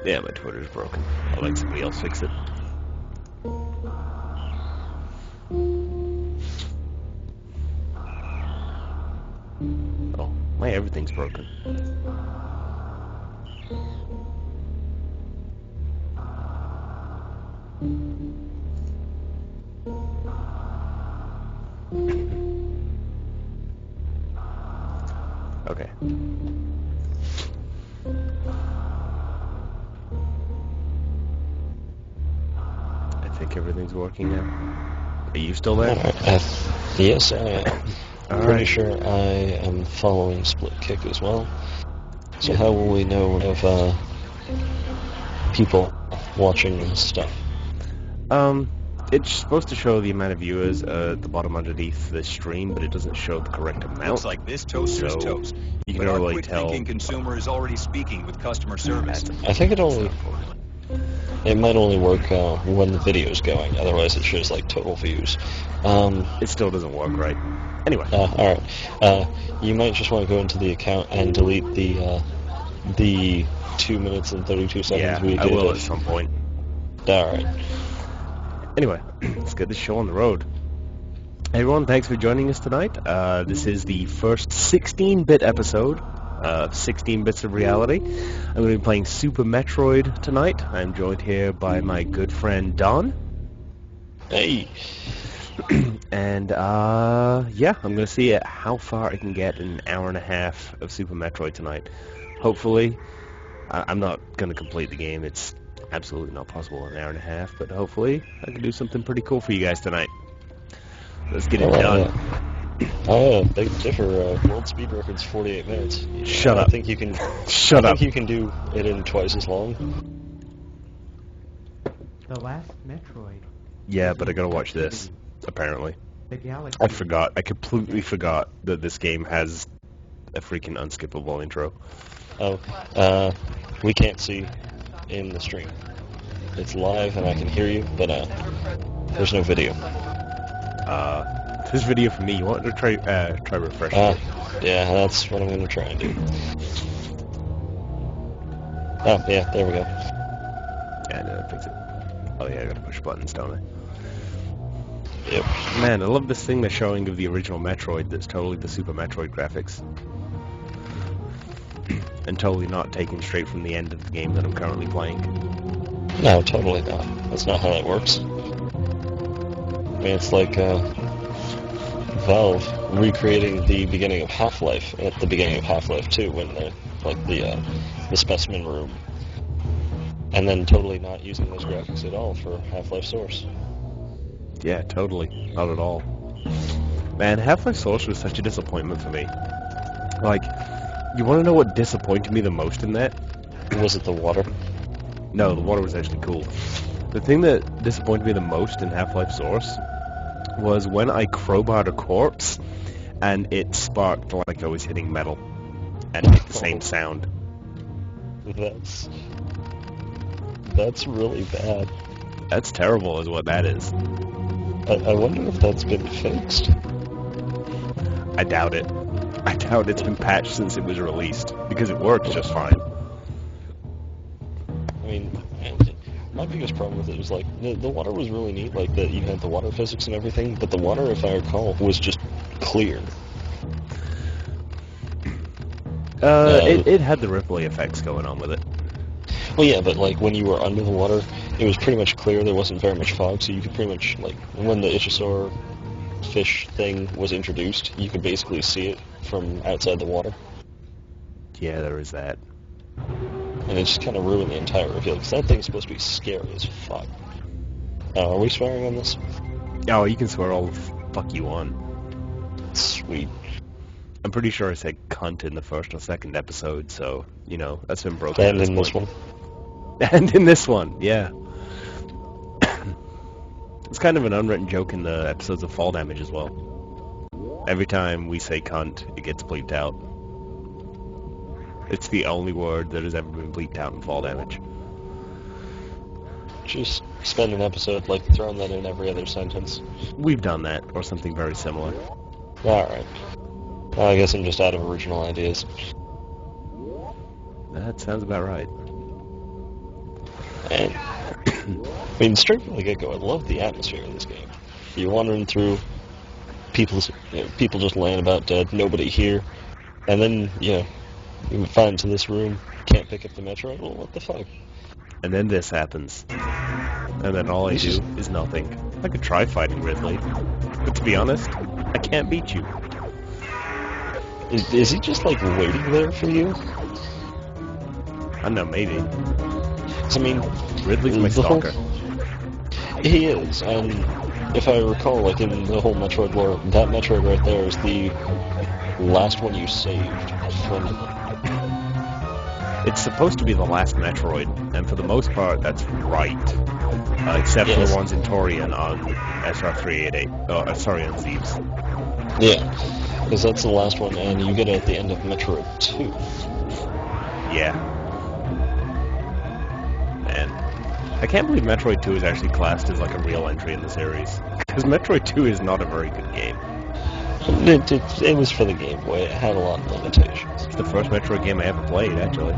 Yeah, my Twitter's broken. I'll let somebody else fix it. Oh, my everything's broken. Okay. I think everything's working now. Are you still there? Yes, I am. All Pretty right. sure I am following Split Kick as well. So how will we know of people watching this stuff? It's supposed to show the amount of viewers at the bottom underneath the stream, but it doesn't show the correct amount. Looks like this toaster's toast. You can But our really tell. quick-thinking consumer is already speaking with customer service. I think it might only work when the video's going. Otherwise, it shows like total views. It still doesn't work right. Anyway. All right. You might just want to go into the account and delete the 2 minutes and 32 seconds Yeah, we did. I will at some point. All right. Anyway, let's get this show on the road. Hey everyone, thanks for joining us tonight. This is the first 16-bit episode of 16 Bits of Reality. I'm going to be playing Super Metroid tonight. I'm joined here by my good friend Don. Hey. And, yeah, I'm going to see how far I can get in an hour and a half of Super Metroid tonight. Hopefully, I'm not going to complete the game. It's absolutely not possible in an hour and a half, but hopefully I can do something pretty cool for you guys tonight. Let's get it done. They differ. World speed record's 48 minutes. Shut up. I think you can. Shut up. I think you can do it in twice as long. The last Metroid. Yeah, but I gotta watch this, apparently. The Galaxy. I forgot. I completely forgot that this game has a freaking unskippable intro. Oh, we can't see in the stream. It's live and I can hear you, but there's no video. This video for me. You want to try refreshing it? Yeah, that's what I'm gonna try and do. Oh, yeah, there we go. Yeah, no, fix it. Oh yeah, I gotta push buttons, don't I? Yep. Man, I love this thing they're showing of the original Metroid that's totally the Super Metroid graphics. And totally not taken straight from the end of the game that I'm currently playing. No, totally not. That's not how that works. I mean, it's like Valve recreating the beginning of Half-Life at the beginning of Half-Life 2 when they're like the specimen room. And then totally not using those graphics at all for Half-Life Source. Yeah, totally. Not at all. Man, Half-Life Source was such a disappointment for me. Like, you want to know what disappointed me the most in that? Was it the water? No, the water was actually cool. The thing that disappointed me the most in Half-Life Source was when I crowbarred a corpse and it sparked like I was hitting metal and made the same sound. That's really bad. That's terrible is what that is. I wonder if that's been fixed. I doubt it. I doubt it's been patched since it was released, because it works just fine. I mean, my biggest problem with it was like, the water was really neat, like that you had the water physics and everything, but the water, if I recall, was just clear. It had the rippling effects going on with it. Well, yeah, but like when you were under the water, it was pretty much clear. There wasn't very much fog, so you could pretty much, like, when the Ichthyosaur fish thing was introduced, you could basically see it from outside the water. Yeah, there is that. And it just kind of ruined the entire reveal, because that thing's supposed to be scary as fuck. Are we swearing on this? Oh, you can swear all the fuck you want. Sweet. I'm pretty sure I said cunt in the first or second episode, so, you know, that's been broken. And in this one. And in this one, yeah. It's kind of an unwritten joke in the episodes of Fall Damage as well. Every time we say cunt, it gets bleeped out. It's the only word that has ever been bleeped out in Fall Damage. Just spend an episode, like, throwing that in every other sentence. We've done that, or something very similar. Alright. Well, I guess I'm just out of original ideas. That sounds about right. And I mean, straight from the get-go, I love the atmosphere of this game. You're wandering through, people just laying about dead, nobody here, and then you find to this room, can't pick up the Metroid. Well, what the fuck? And then this happens. And then all I This do is- is nothing. I could try fighting Ridley, but to be honest, I can't beat you. Is he just like waiting there for you? I don't know, maybe. 'Cause, I mean, Ridley's my the whole- stalker. He is, and if I recall, like in the whole Metroid lore, that Metroid right there is the last one you saved from. It's supposed to be the last Metroid, and for the most part, that's right. Except for Yes. the ones in Torian on SR388. Oh, sorry, on Zeebs. Yeah, because that's the last one, and you get it at the end of Metroid 2. Yeah. Man. I can't believe Metroid 2 is actually classed as like a real entry in the series. Because Metroid 2 is not a very good game. It was for the Game Boy. It had a lot of limitations, It's the first Metroid game I ever played, actually.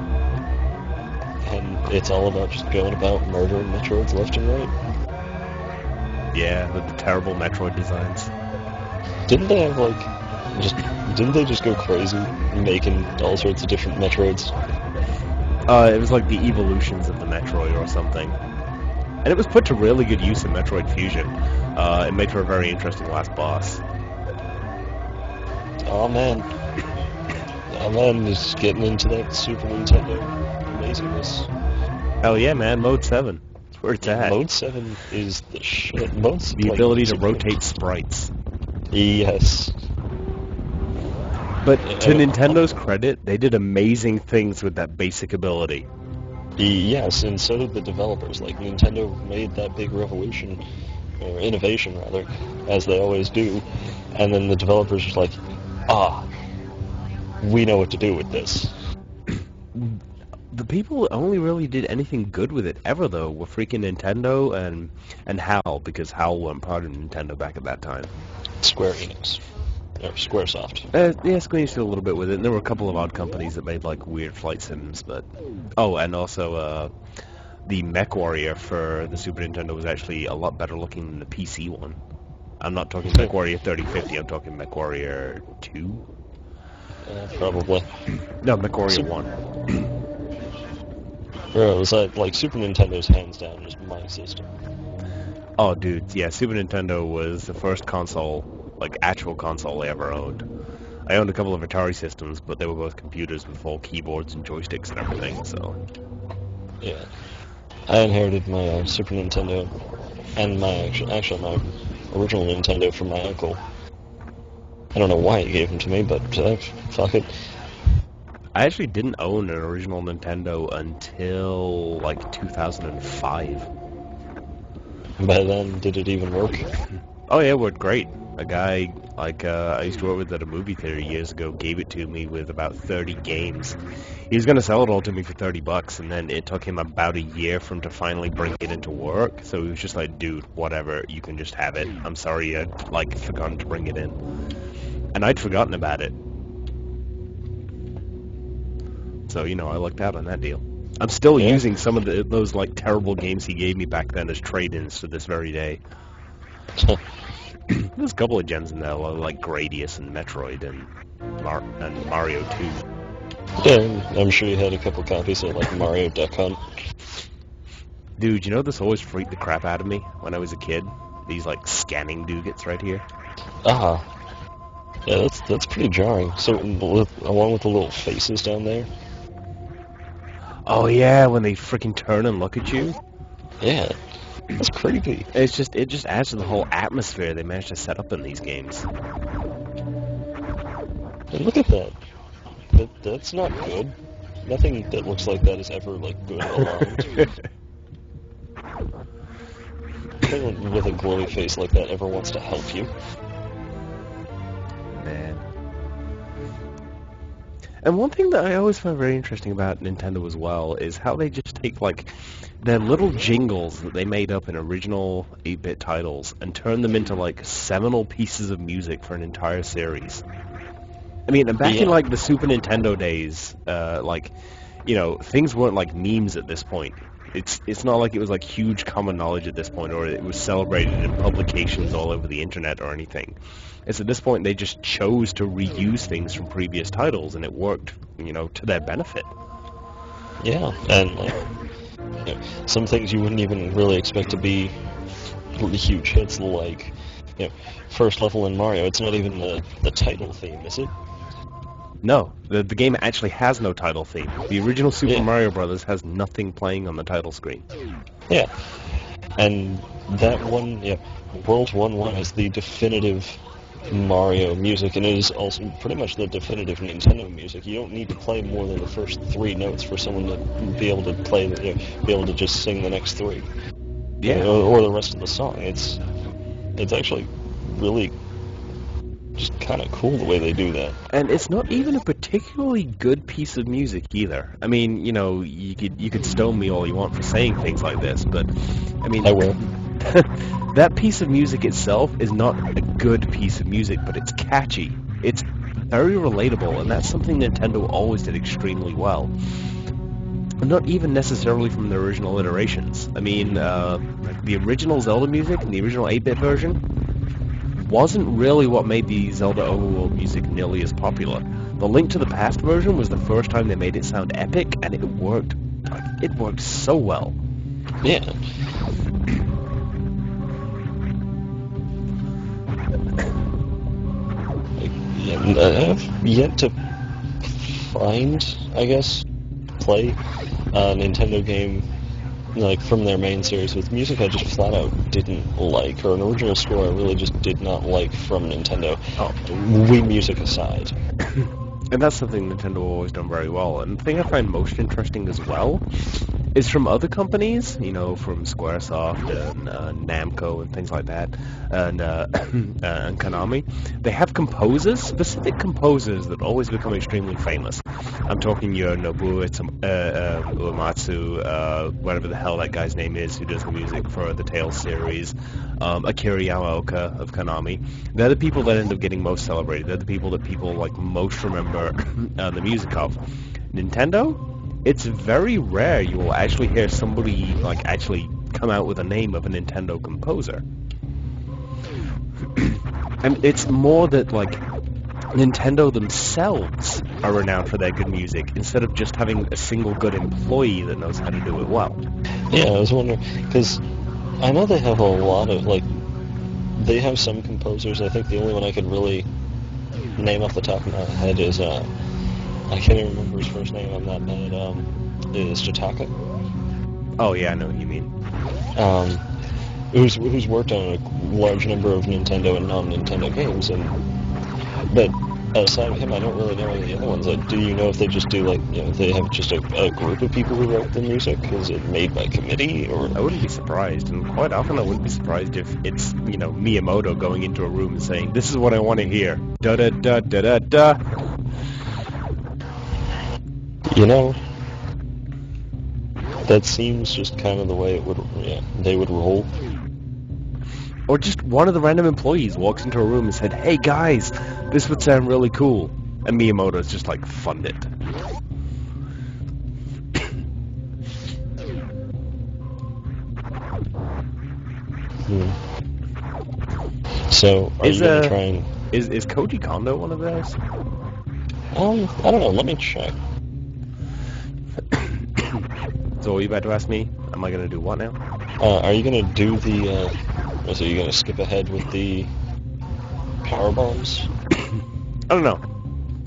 and it's all about just going about murdering Metroids left and right. Yeah, with the terrible Metroid designs. Didn't they have didn't they just go crazy making all sorts of different Metroids? It was like the evolutions of the Metroid or something. And it was put to really good use in Metroid Fusion. It made for a very interesting last boss. Oh man, just getting into that Super Nintendo amazingness. Hell yeah, man, Mode 7. That's where it's at. Mode 7 is the shit. Mode's The like, ability to Super- rotate sprites. Yes. But to Yeah. Nintendo's credit, they did amazing things with that basic ability. Yes, and so did the developers. Like, Nintendo made that big revolution, or innovation rather, as they always do, and then the developers were like, we know what to do with this. The people who only really did anything good with it ever, though, were freaking Nintendo and HAL, because HAL weren't part of Nintendo back at that time. Square Enix. Or Squaresoft. Yeah, Square Enix did a little bit with it, and there were a couple of odd companies that made, like, weird flight sims, but... Oh, and also, the Mech Warrior for the Super Nintendo was actually a lot better looking than the PC one. I'm not talking Mech Warrior 3050, I'm talking Mech Warrior 2? Probably. No, Mech Warrior Super- 1. Or was that, like, Super Nintendo's hands down just my system. Oh, dude, yeah, Super Nintendo was the first console, like, actual console I ever owned. I owned a couple of Atari systems, but they were both computers with full keyboards and joysticks and everything, so... Yeah. I inherited my Super Nintendo and my my original Nintendo from my uncle. I don't know why he gave them to me, but fuck it. I actually didn't own an original Nintendo until, like, 2005. By then, did it even work? Oh yeah, it worked great. A guy, like, I used to work with at a movie theater years ago, gave it to me with about 30 games. He was going to sell it all to me for $30, and then it took him about a year for him to finally bring it into work, so he was just like, dude, whatever, you can just have it. I'm sorry I'd, like, forgotten to bring it in. And I'd forgotten about it. So, you know, I lucked out on that deal. I'm still Yeah. using some of those, like, terrible games he gave me back then as trade-ins to this very day. There's a couple of gems in there, like Gradius and Metroid and Mario 2. Yeah, I'm sure you had a couple copies of, like, Mario Duck Hunt. Dude, you know this always freaked the crap out of me when I was a kid? These, like, scanning dugets right here. Yeah, that's pretty jarring. So, along with the little faces down there? Oh yeah, when they freaking turn and look at you. Yeah, that's creepy. It just adds to the whole atmosphere they managed to set up in these games. And look at that. That's not good. Nothing that looks like that is ever, like, good aligned. Nothing with a glowy face like that ever wants to help you. Man. And one thing that I always find very interesting about Nintendo as well is how they just take, like, their little jingles that they made up in original 8-bit titles and turn them into, like, seminal pieces of music for an entire series. I mean, back in, Yeah. like, the Super Nintendo days, like, you know, things weren't like memes at this point. It's not like it was like huge common knowledge at this point, or it was celebrated in publications all over the internet or anything. It's at this point they just chose to reuse things from previous titles, and it worked, to their benefit. Yeah, and like, some things you wouldn't even really expect to be really huge hits, like first level in Mario. It's not even the title theme, is it? No, the game actually has no title theme. The original Super Yeah. Mario Brothers has nothing playing on the title screen. Yeah, and that one, World 1-1 is the definitive Mario music, and it is also pretty much the definitive Nintendo music. You don't need to play more than the first 3 notes for someone to be able to play, be able to just sing the next 3, Yeah. or the rest of the song. It's actually really just kind of cool the way they do that. And it's not even a particularly good piece of music either. I mean, you could stone me all you want for saying things like this, but I mean, I will. that piece of music itself is not a good piece of music, but it's catchy. It's very relatable, and that's something Nintendo always did extremely well. And not even necessarily from the original iterations. I mean, the original Zelda music and the original 8-bit version wasn't really what made the Zelda Overworld music nearly as popular. The Link to the Past version was the first time they made it sound epic, and it worked. It worked so well. Yeah. I've yet to find, I guess, play a Nintendo game like from their main series with music I just flat out didn't like, or an original score I really just did not like from Nintendo. Wii music aside. And that's something Nintendo always done very well. And the thing I find most interesting as well is from other companies, from Squaresoft and Namco and things like that, and and Konami. They have composers, specific composers that always become extremely famous. I'm talking your Nobuo Uematsu, whatever the hell that guy's name is, who does the music for the Tales series, Akira Yamaoka of Konami. They're the people that end up getting most celebrated. They're the people that people like most remember the music of. Nintendo? It's very rare you will actually hear somebody like actually come out with a name of a Nintendo composer. And it's more that like Nintendo themselves are renowned for their good music instead of just having a single good employee that knows how to do it well. Yeah, I was wondering, because I know they have a lot of, they have some composers. I think the only one I could really name off the top of my head is, I can't even remember his first name, I'm that bad, is Jataka. Oh yeah, I know what you mean. Who's worked on a large number of Nintendo and non-Nintendo games, but aside of him, I don't really know any of the other ones. Do you know if they just do they have just a group of people who write the music? Is it made by committee, or? I wouldn't be surprised, and quite often I wouldn't be surprised if it's Miyamoto going into a room and saying, "This is what I want to hear." Da da da da da da. That seems just kind of the way they would roll. Or just one of the random employees walks into a room and said, "Hey guys, this would sound really cool," and Miyamoto's just like, "Fund it." So, are you going to try and... Is Koji Kondo one of those? I don't know. Let me check. So are you about to ask me? Am I going to do what now? Are you going to do the... so you're going to skip ahead with the power bombs? I don't know.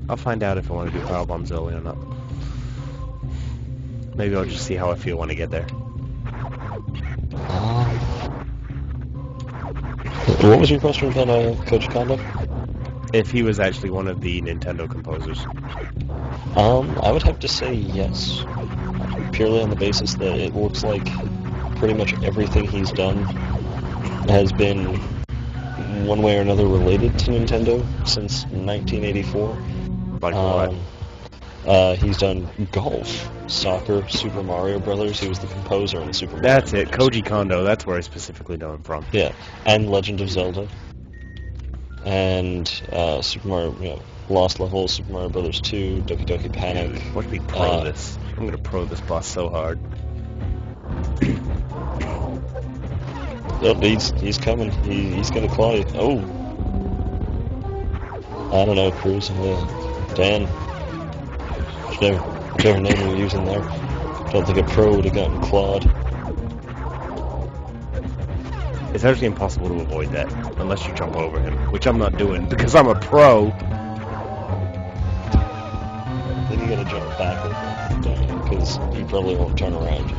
I'll find out if I want to do power bombs early or not. Maybe I'll just see how I feel when I get there. What was your question about Koji Kondo? If he was actually one of the Nintendo composers. I would have to say yes. Purely on the basis that it looks like pretty much everything he's done has been one way or another related to Nintendo since 1984. Like what? He's done golf, soccer, Super Mario Brothers. He was the composer in Super Mario That's it, Brothers. Koji Kondo. That's where I specifically know him from. Yeah, and Legend of Zelda, and Super Mario, Lost Levels, Super Mario Brothers 2, Doki Doki Panic. Watch me pro this. I'm gonna pro this boss so hard. Oh, he's coming. He's gonna claw you. Oh, I don't know, Cruz. Dan, whichever name you're using there. Don't think a pro would have gotten clawed. It's actually impossible to avoid that, unless you jump over him, which I'm not doing, because I'm a pro! Then you gotta jump back because he probably won't turn around.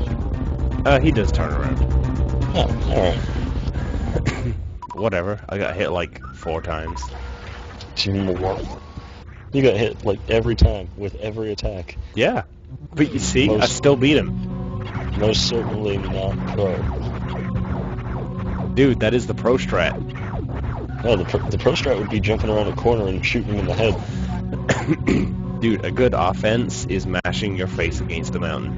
He does turn around. Oh, alright. Whatever, I got hit like 4 times. More. You got hit like every time, with every attack. Yeah, but you see, I still beat him. Most certainly not pro. Dude, that is the pro strat. No, the pro strat would be jumping around a corner and shooting him in the head. Dude, a good offense is mashing your face against a mountain.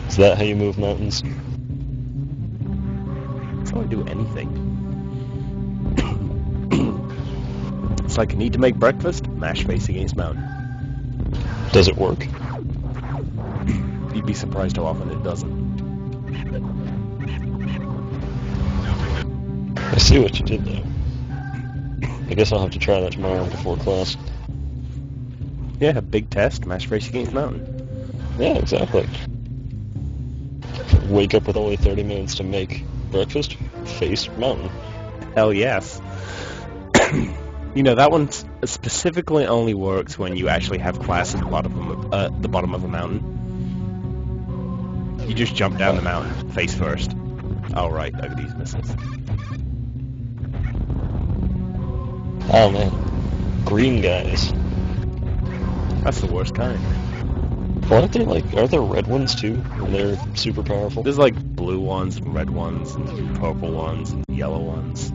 Is that how you move mountains? That's how I do anything. It's like, I need to make breakfast, mash face against mountain. Does it work? You'd be surprised how often it doesn't. I see what you did there. I guess I'll have to try that tomorrow before class. Yeah, big test, mash face against mountain. Yeah, exactly. Wake up with only 30 minutes to make breakfast, face mountain. Hell yes. You know, that one specifically only works when you actually have class at the bottom of a mountain. You just jump down the mountain, face first. Oh right, I could use missiles. Oh man, green guys. That's the worst kind. Well, aren't they like? Are there red ones too? And they're super powerful. There's like blue ones, and red ones, and purple ones, and yellow ones.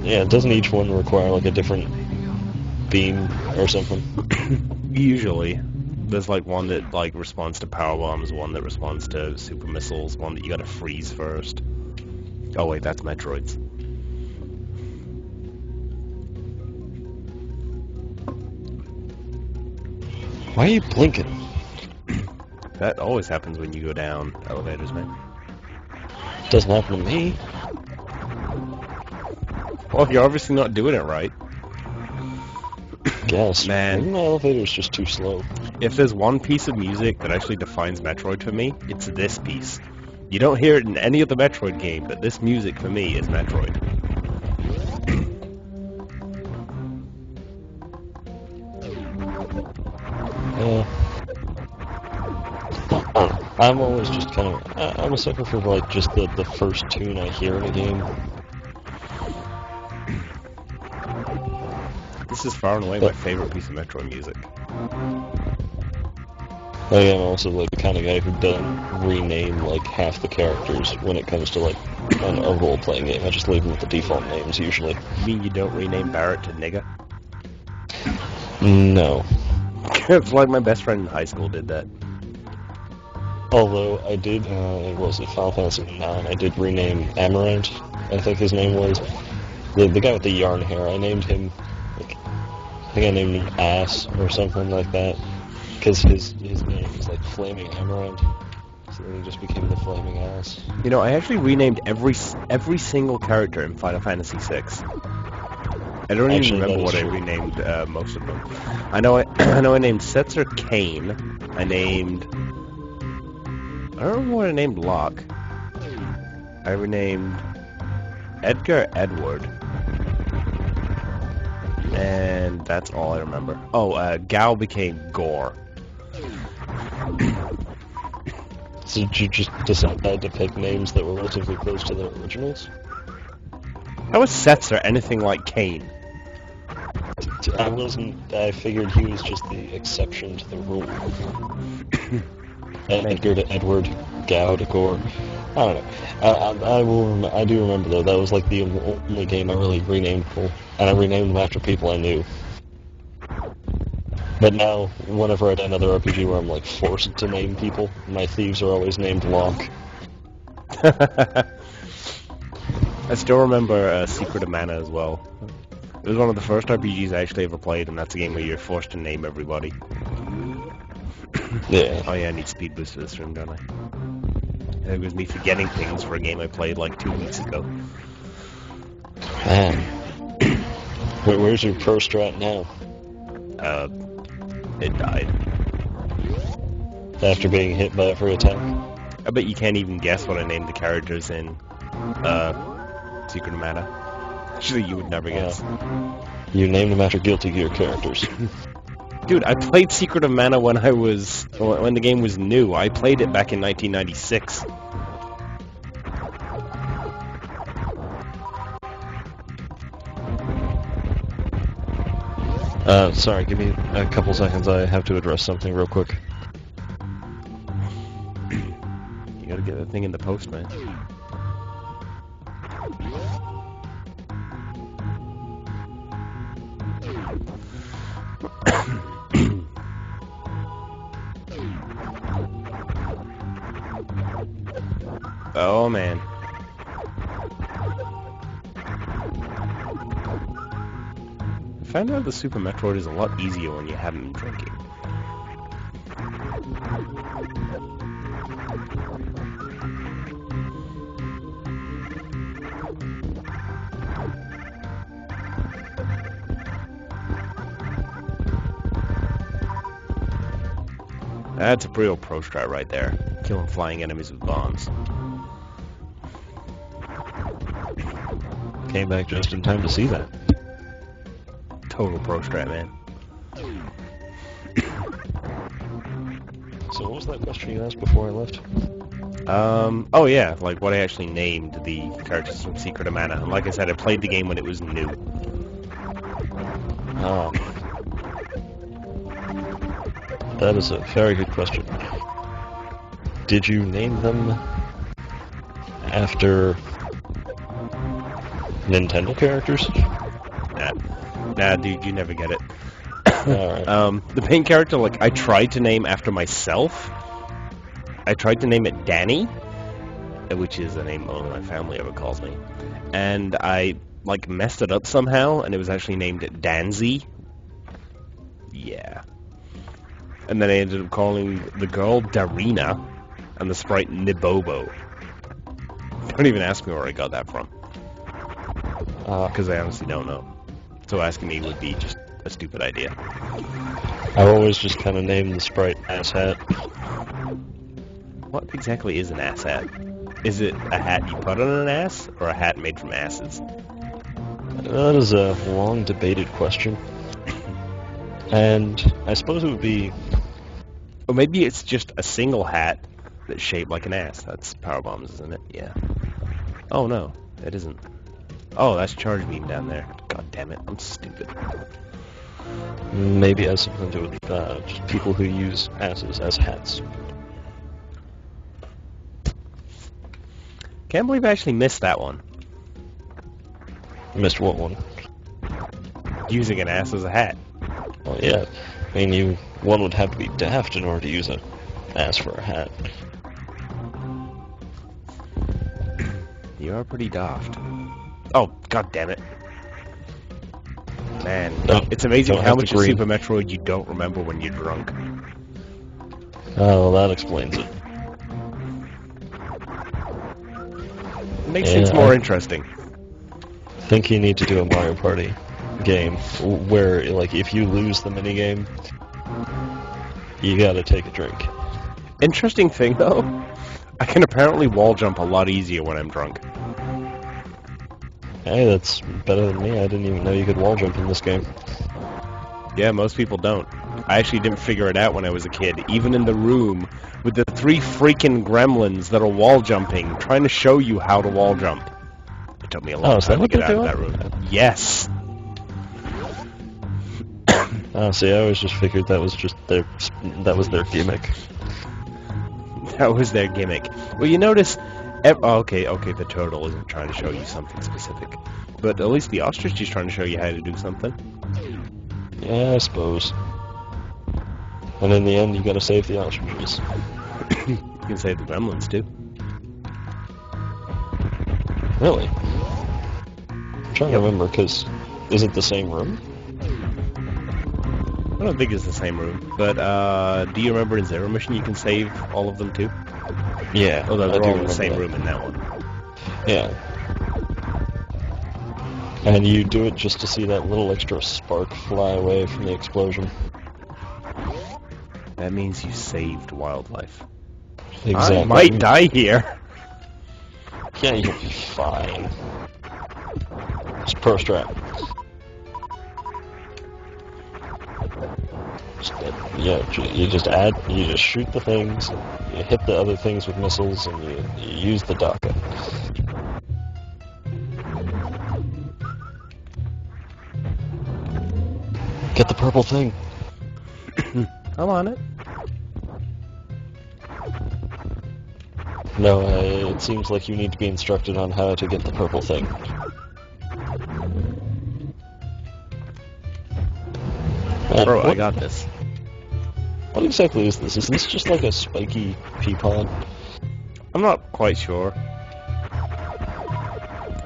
Yeah, doesn't each one require like a different beam or something? Usually. There's like one that like responds to power bombs, one that responds to super missiles, one that you gotta freeze first. Oh wait, that's Metroids. Why are you blinking? That always happens when you go down elevators, man. Doesn't happen to me. Well, you're obviously not doing it right. Guess. Man. Maybe my elevator's just too slow. If there's one piece of music that actually defines Metroid for me, it's this piece. You don't hear it in any other Metroid game, but this music for me is Metroid. I'm always just kind of... I'm a sucker for like just the first tune I hear in a game. This is far and away my favorite piece of Metroid music. I am also like the kind of guy who doesn't rename like half the characters when it comes to like a role-playing game. I just leave them with the default names usually. You mean you don't rename Barrett to Nigga? No. It's like my best friend in high school did that. Although I did, it was Final Fantasy IX, I did rename Amaranth, I think his name was. The guy with the yarn hair, I named him, like, I think I named him Ass or something like that. Because his name is like Flaming Amaranth, so then he just became the Flaming Ass. You know, I actually renamed every single character in Final Fantasy VI. I don't even remember what I renamed most of them. I know I named Setzer Kane. I don't remember what I named Locke. I renamed Edgar Edward. And that's all I remember. Oh, Gal became Gore. So did you just decide to pick names that were relatively close to the originals? How was Setzer anything like Kane? I figured he was just the exception to the rule. Edgar to Edward, Gao to Gore. I don't know. I do remember though, that was like the only game I really renamed people, and I renamed them after people I knew. But now, whenever I do another RPG where I'm like forced to name people, my thieves are always named Locke. I still remember Secret of Mana as well. It was one of the first RPGs I actually ever played, and that's a game where you're forced to name everybody. Yeah. Oh yeah, I need speed boost for this room, don't I? I think it was me forgetting things for a game I played like 2 weeks ago. Man. Where's your pro strat now? It died. After being hit by every attack? I bet you can't even guess what I named the characters in Secret of Mana. Actually, you would never guess. You named them after Guilty Gear characters. Dude, I played Secret of Mana when the game was new. I played it back in 1996. Sorry, give me a couple seconds. I have to address something real quick. You gotta get that thing in the post, man. Oh, man. I found out the Super Metroid is a lot easier when you haven't been drinking. That's a real pro strat right there. Killing flying enemies with bombs. Came back just in time to see that. Total pro strat, man. So what was that question you asked before I left? Oh yeah, like what I actually named the characters from Secret of Mana. And like I said, I played the game when it was new. Oh. That is a very good question. Did you name them after Nintendo characters? Nah, dude, you never get it. Alright. The main character, like, I tried to name after myself. I tried to name it Danny, which is a name only my family ever calls me. And I, like, messed it up somehow, and it was actually named Danzy. Yeah. And then I ended up calling the girl Darina, and the sprite Nibobo. Don't even ask me where I got that from. Because I honestly don't know. So asking me would be just a stupid idea. I've always just kind of named the sprite Asshat. What exactly is an ass hat? Is it a hat you put on an ass, or a hat made from asses? That is a long debated question. And I suppose it would be... Or maybe it's just a single hat that's shaped like an ass. That's Power Bombs, isn't it? Yeah. Oh no, it isn't. Oh, that's Charge Beam down there. God damn it, I'm stupid. Maybe it has something to do with just people who use asses as hats. Can't believe I actually missed that one. Missed what one? Using an ass as a hat. Well, yeah. I mean, one would have to be daft in order to use an ass for a hat. You are pretty daft. Oh, god damn it. Man, No, it's amazing don't how have to much of green. Super Metroid you don't remember when you're drunk. Oh, well, that explains it. It makes Yeah, things more I- interesting. I think you need to do a Mario Party game where, like, if you lose the minigame, you gotta take a drink. Interesting thing, though, I can apparently wall jump a lot easier when I'm drunk. Hey, that's better than me. I didn't even know you could wall jump in this game. Yeah, most people don't. I actually didn't figure it out when I was a kid, even in the room with the 3 freaking gremlins that are wall jumping, trying to show you how to wall jump. It took me a long Oh, is that time to what get they're out of that doing? room. Yes! See, I always just figured that was just their gimmick. That was their gimmick. Well, you notice... okay, the turtle isn't trying to show you something specific. But at least the ostrich is trying to show you how to do something. Yeah, I suppose. And in the end, you gotta save the ostriches. You can save the gremlins, too. Really? I'm trying to remember, because is it the same room? I don't think it's the same room, but do you remember in Zero Mission you can save all of them too? Yeah, Although I they're do all in the remember same that. room in that one. Yeah. And you do it just to see that little extra spark fly away from the explosion. That means you saved wildlife. Exactly. I might die here. Yeah, you'll be fine. Just pro strap. You just shoot the things, you hit the other things with missiles, and you use the DACA. Get the purple thing. I'm on it. No, it seems like you need to be instructed on how to get the purple thing. Bro, I What, got this. what exactly is this? Is this just like a spiky pea pod? I'm not quite sure.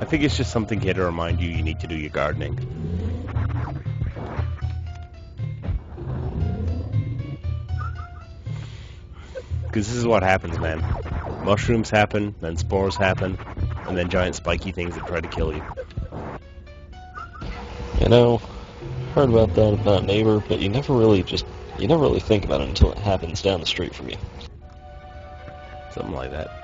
I think it's just something here to remind you need to do your gardening. Because this is what happens, man. Mushrooms happen, then spores happen, and then giant spiky things that try to kill you. You know, heard about that about Neighbor, but you never really think about it until it happens down the street from you. Something like that.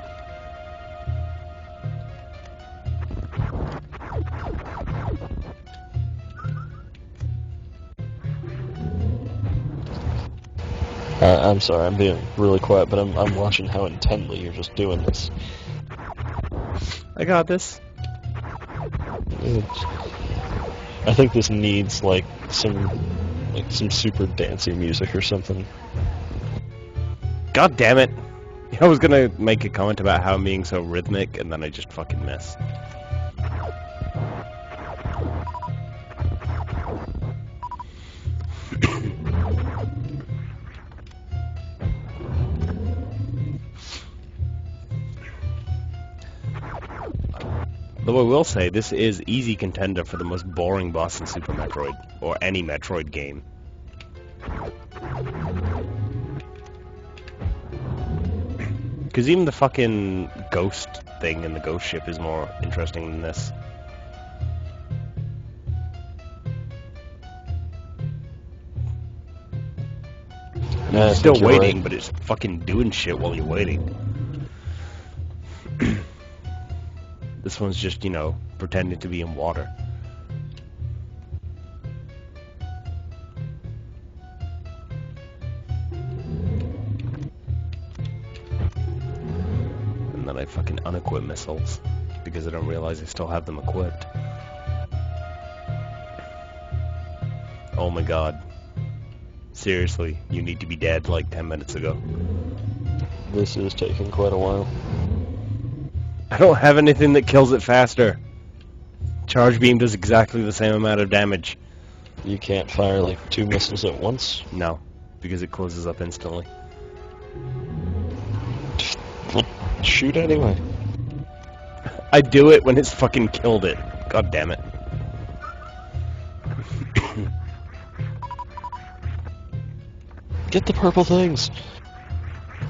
I'm sorry, I'm being really quiet, but I'm watching how intently you're just doing this. I got this. I think this needs like some super dancey music or something. God damn it! I was gonna make a comment about how I'm being so rhythmic, and then I just fucking miss. Though I will say, this is easy contender for the most boring boss in Super Metroid, or any Metroid game. Because even the fucking ghost thing in the ghost ship is more interesting than this. Yeah, I It's still think you're waiting, right. but it's fucking doing shit while you're waiting. This one's just, you know, pretending to be in water. And then I fucking unequip missiles, because I don't realize I still have them equipped. Oh my god. Seriously, you need to be dead like 10 minutes ago. This is taking quite a while. I don't have anything that kills it faster. Charge beam does exactly the same amount of damage. You can't fire like 2 missiles at once. No, because it closes up instantly. Shoot anyway. I do it when it's fucking killed it. God damn it. Get the purple things.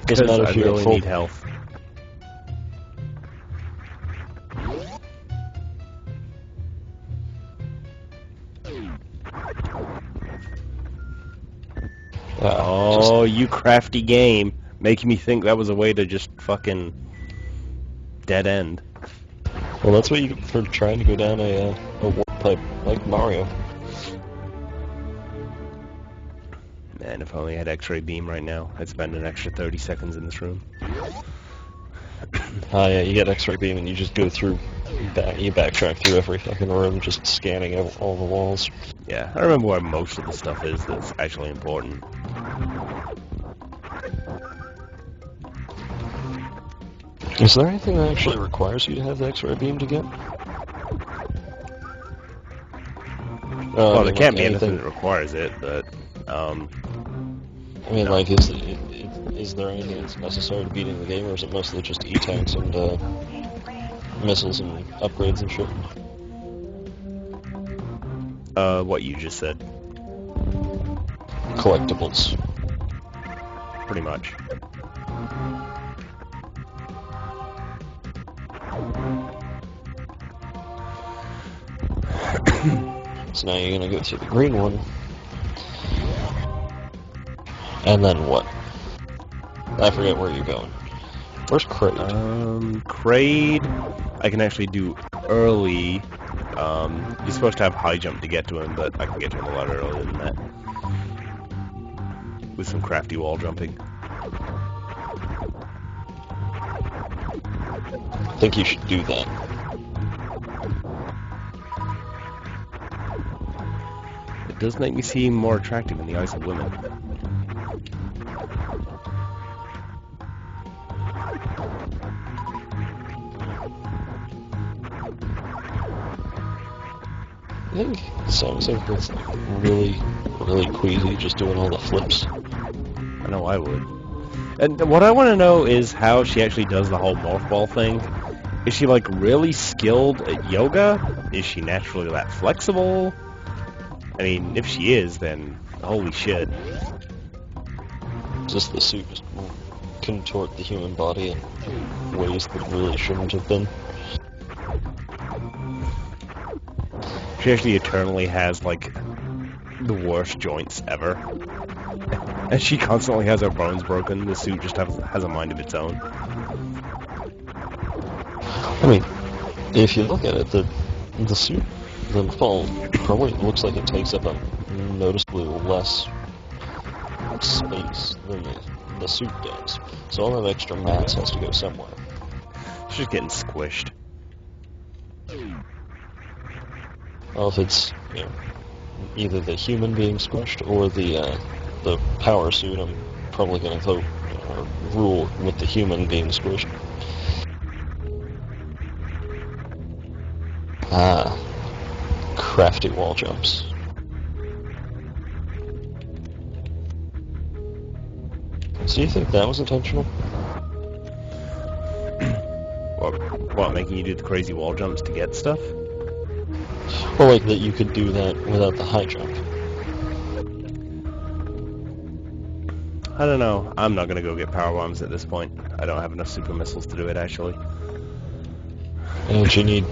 Because Doesn't matter I if you're really at full. need health. Oh, you crafty game. Making me think that was a way to just fucking dead end. Well, that's what you get for trying to go down a warp pipe like Mario. Man, if only I had X-ray beam right now, I'd spend an extra 30 seconds in this room. Oh yeah, you get X-ray beam and you just go through, you backtrack through every fucking room, just scanning all the walls. Yeah, I remember where most of the stuff is that's actually important. Is there anything that actually requires you to have the X-ray beam to get? Well, there like can't be anything that requires it, but, I mean, like, is there anything that's necessary to beating the game, or is it mostly just E-tanks and missiles and upgrades and shit? what you just said. collectibles. Pretty much. So now you're gonna go to the green one. And then what? I forget where you're going. Where's Kraid? Kraid, I can actually do early. You're supposed to have high jump to get to him, but I can get to him a lot earlier than that. With some crafty wall jumping. I think you should do that. It does make me seem more attractive in the eyes of women. I think Samsung was really, really queasy just doing all the flips. I know I would. And what I want to know is how she actually does the whole morph ball thing. Is she like really skilled at yoga? Is she naturally that flexible? I mean, if she is, then holy shit. Just the suit just won't contort the human body in ways that really shouldn't have been. She actually eternally has like the worst joints ever. And she constantly has her bones broken. The suit just has a mind of its own. I mean, if you look at it, the suit, the fall probably looks like it takes up a noticeably less space than the suit does. So all that extra mass has to go somewhere. She's just getting squished. Well, if it's either the human being squished or the power suit, I'm probably going to vote rule with the human being squished. Ah, crafty wall jumps. So you think that was intentional? What, making you do the crazy wall jumps to get stuff? Well, like that you could do that without the high jump. I don't know. I'm not gonna go get power bombs at this point. I don't have enough super missiles to do it, actually. And you need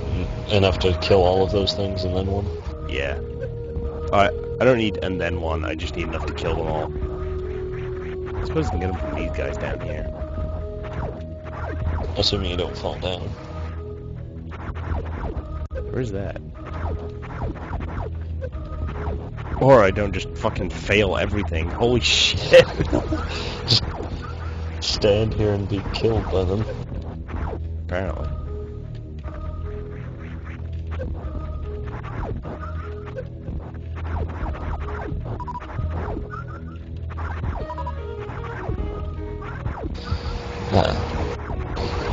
enough to kill all of those things and then one? Yeah. I don't need and then one. I just need enough to kill them all. I suppose I can get them from these guys down here. Assuming you don't fall down. Where's that? Or I don't just fucking fail everything. Holy shit. Just stand here and be killed by them. Apparently.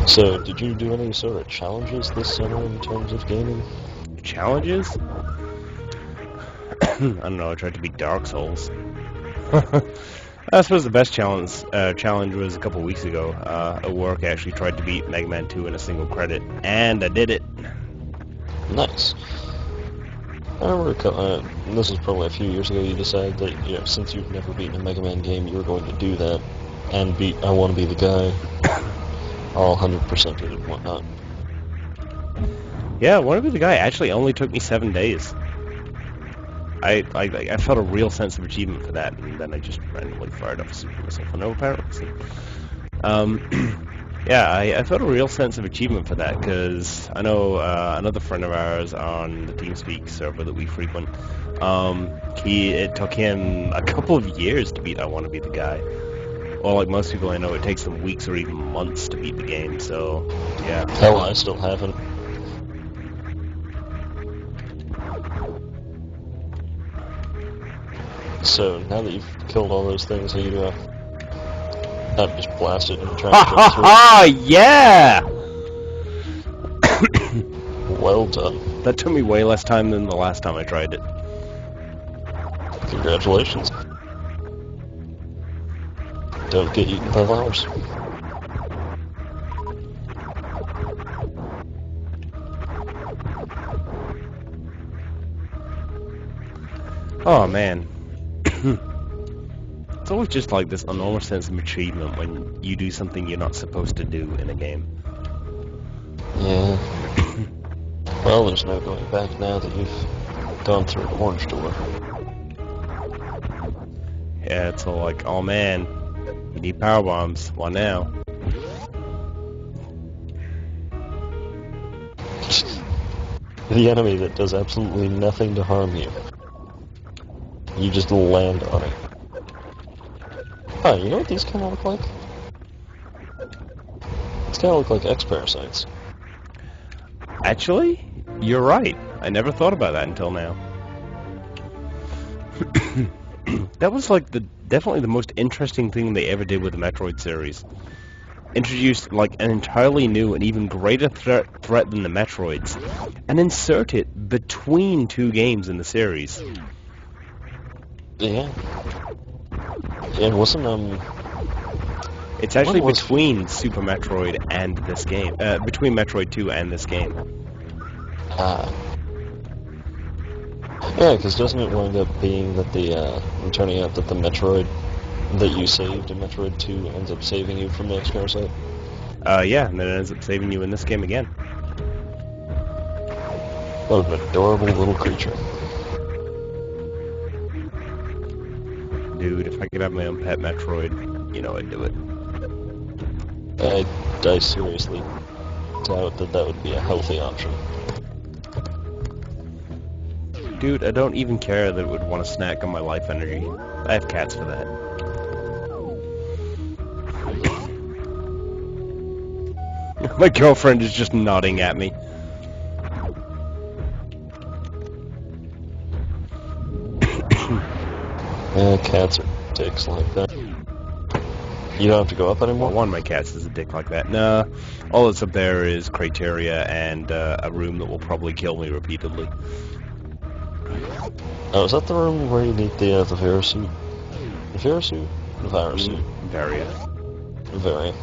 So, did you do any sort of challenges this summer in terms of gaming? Challenges? I don't know, I tried to beat Dark Souls. I suppose the best challenge was a couple weeks ago. At work, I actually tried to beat Mega Man 2 in a single credit, and I did it. Nice. I remember, this was probably a few years ago, you decided that, since you've never beaten a Mega Man game, you were going to do that, and beat I Want to Be the Guy, all 100%ed and whatnot. Yeah, Want to Be the Guy actually only took me 7 days. I felt a real sense of achievement for that, and then I just randomly fired off a super missile for no apparent reason. Yeah, I felt a real sense of achievement for that, because I know another friend of ours on the TeamSpeak server that we frequent, it took him a couple of years to beat I Want to Be the Guy. Well, like most people I know, it takes them weeks or even months to beat the game, so, yeah. Hell, I still haven't. So, now that you've killed all those things, are you, not just blasted and trying to jump through? Ah, yeah! Well done. That took me way less time than the last time I tried it. Congratulations. Don't get eaten by flowers. Oh, man. It's always just like this enormous sense of achievement when you do something you're not supposed to do in a game. Yeah. Well, there's no going back now that you've gone through an orange door. Yeah, it's all like, oh man, you need power bombs. What now? The enemy that does absolutely nothing to harm you. You just land on it. Huh, you know what these kind of look like? These kind of look like X-parasites. Actually, you're right. I never thought about that until now. That was like definitely the most interesting thing they ever did with the Metroid series. Introduced like an entirely new and even greater threat than the Metroids, and insert it between two games in the series. Yeah. It wasn't, It's actually What was- between Super Metroid and this game. Between Metroid 2 and this game. Yeah, because doesn't it wind up being that turning out that the Metroid that you saved in Metroid 2 ends up saving you from the X-parasite? Yeah, and then it ends up saving you in this game again. What an adorable little creature. Dude, if I could have my own pet Metroid, you know I'd do it. I seriously doubt that would be a healthy option. Dude, I don't even care that it would want to snack on my life energy. I have cats for that. My girlfriend is just nodding at me. Yeah, cats are dicks like that. You don't have to go up anymore? Well, one of my cats is a dick like that. Nah, all that's up there is criteria and a room that will probably kill me repeatedly. Oh, is that the room where you need the Varasuit? The Varasuit? The Varasuit. Varia. Very.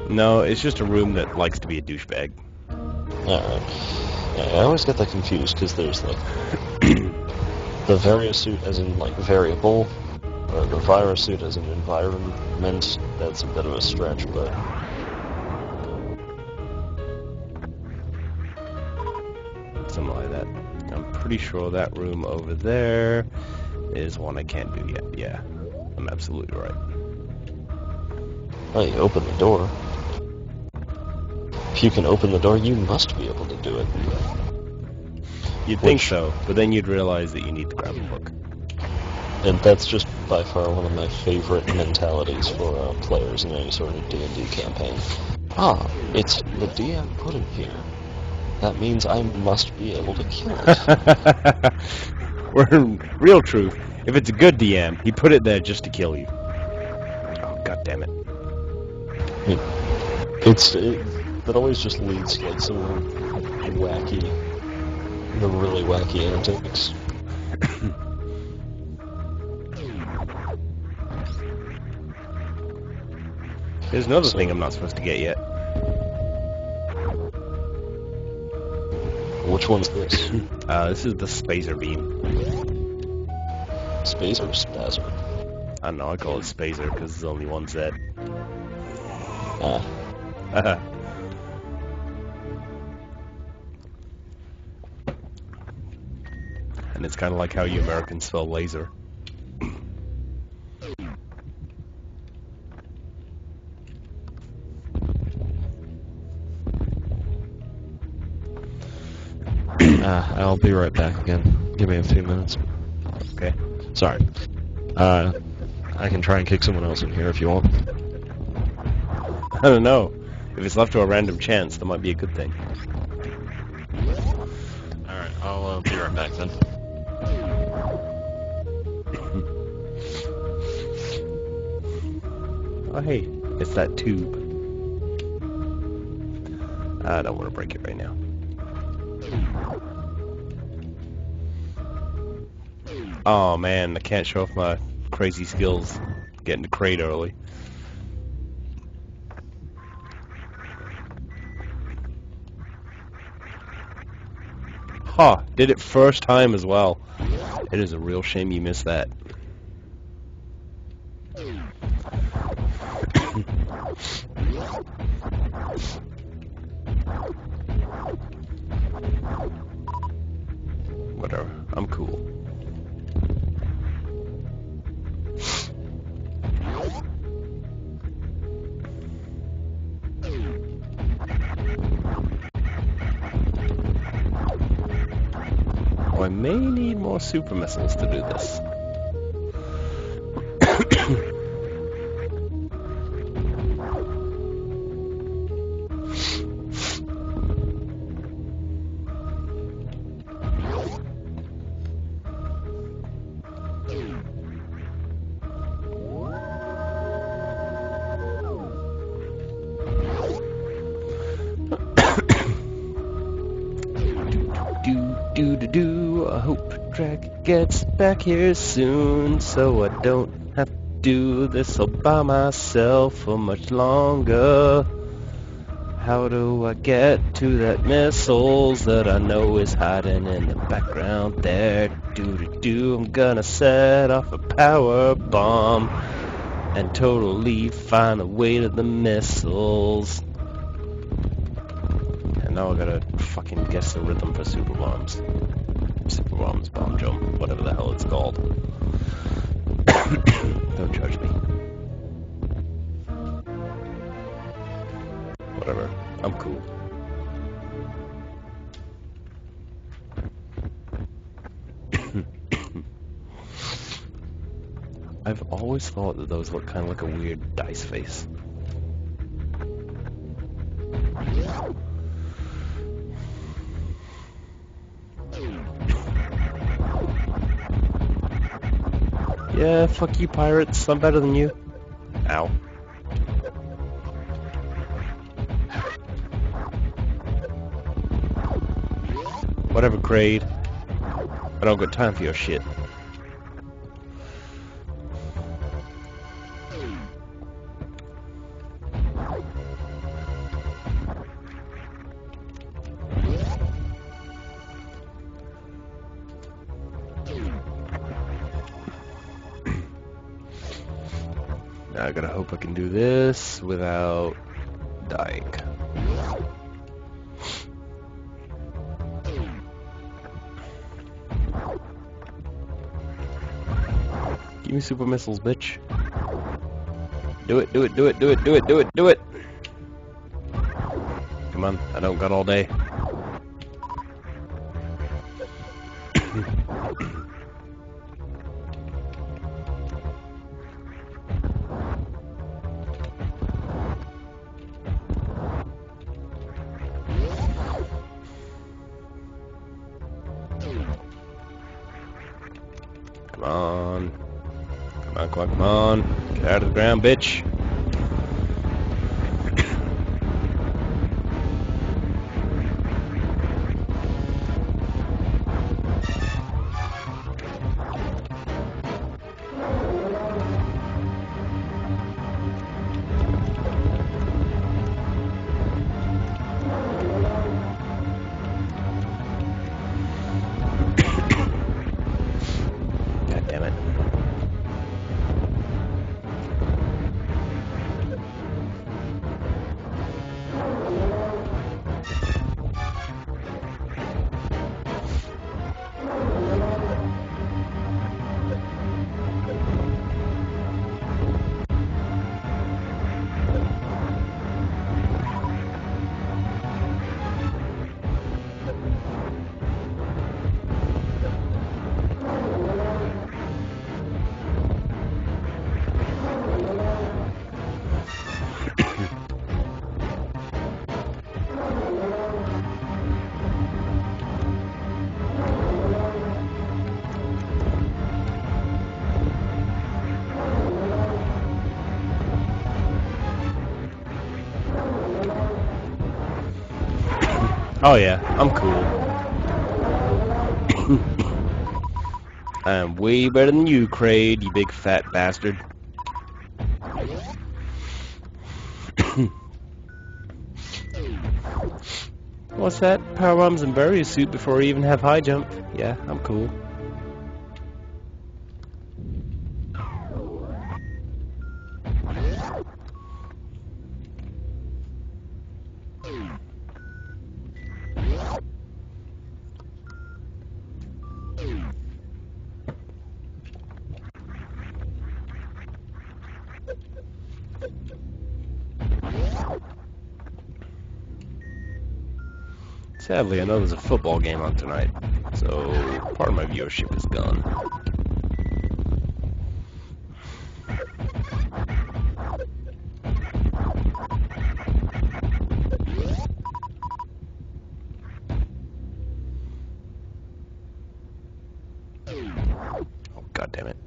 No, it's just a room that likes to be a douchebag. Alright. Yeah, I always get that confused because there's like the Varasuit as in like variable, or the Virasuit as in environment. That's a bit of a stretch, but Something like that. I'm pretty sure that room over there is one I can't do yet. Yeah, I'm absolutely right. oh, you open the door. If you can open the door, you must be able to do it. You'd think Which- so, but then you'd realize that you need the grapple hook. And that's just by far one of my favorite mentalities for players in any sort of D&D campaign. Ah, it's the DM put it here. That means I must be able to kill it. We're in real truth. If it's a good DM, he put it there just to kill you. Oh, god damn it. That always just leads to like some really wacky antics. There's another thing I'm not supposed to get yet. Which one's this? This is the Spazer Beam. Space or Spazzer? I don't know, I call it Spazer because it's only one Z. Ah. And it's kind of like how you Americans spell laser. I'll be right back again. Give me a few minutes. Okay. Sorry. I can try and kick someone else in here if you want. I don't know. If it's left to a random chance, that might be a good thing. Alright, I'll be right back then. Oh hey, it's that tube. I don't want to break it right now. Oh man, I can't show off my crazy skills getting to crate early. Huh, did it first time as well. It is a real shame you missed that. Whatever, I'm cool. Oh, I may need more super missiles to do this. I hope Drag gets back here soon, so I don't have to do this all by myself for much longer. How do I get to that missiles that I know is hiding in the background there? I'm gonna set off a power bomb and totally find a way to the missiles. And now I gotta fucking guess the rhythm for super bombs. Super bombs, bomb jump, whatever the hell it's called. Don't judge me. Whatever, I'm cool. I've always thought that those look kind of like a weird dice face. Yeah, fuck you pirates, I'm better than you. Ow. Whatever, Kraid. I don't got time for your shit. Now I gotta hope I can do this without dying. Give me super missiles, bitch. Do it, do it, do it, do it, do it, do it, do it! Come on, I don't got all day. Come on. Come on, come on, come on. Get out of the ground, bitch. God damn it. Oh yeah, I'm cool. I'm way better than you, Kraid, you big fat bastard. What's that? Power bombs and bury suit before we even have high jump. Yeah, I'm cool. Sadly, I know there's a football game on tonight, so part of my viewership is gone. Oh, God damn it.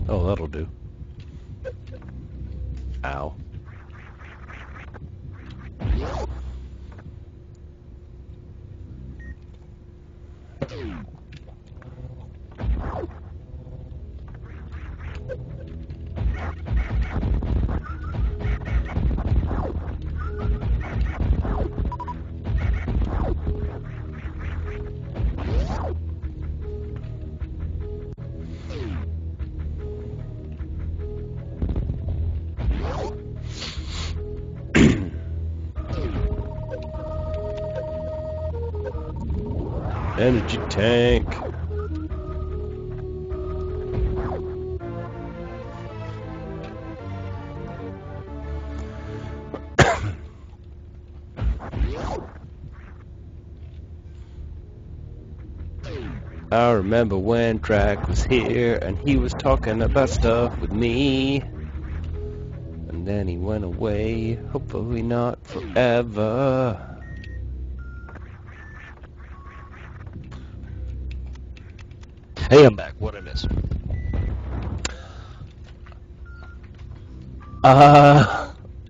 Oh, that'll do. Ow. Energy tank. I remember when Drac was here and he was talking about stuff with me. And then he went away, hopefully not forever. Hey, I'm back. What'd I miss?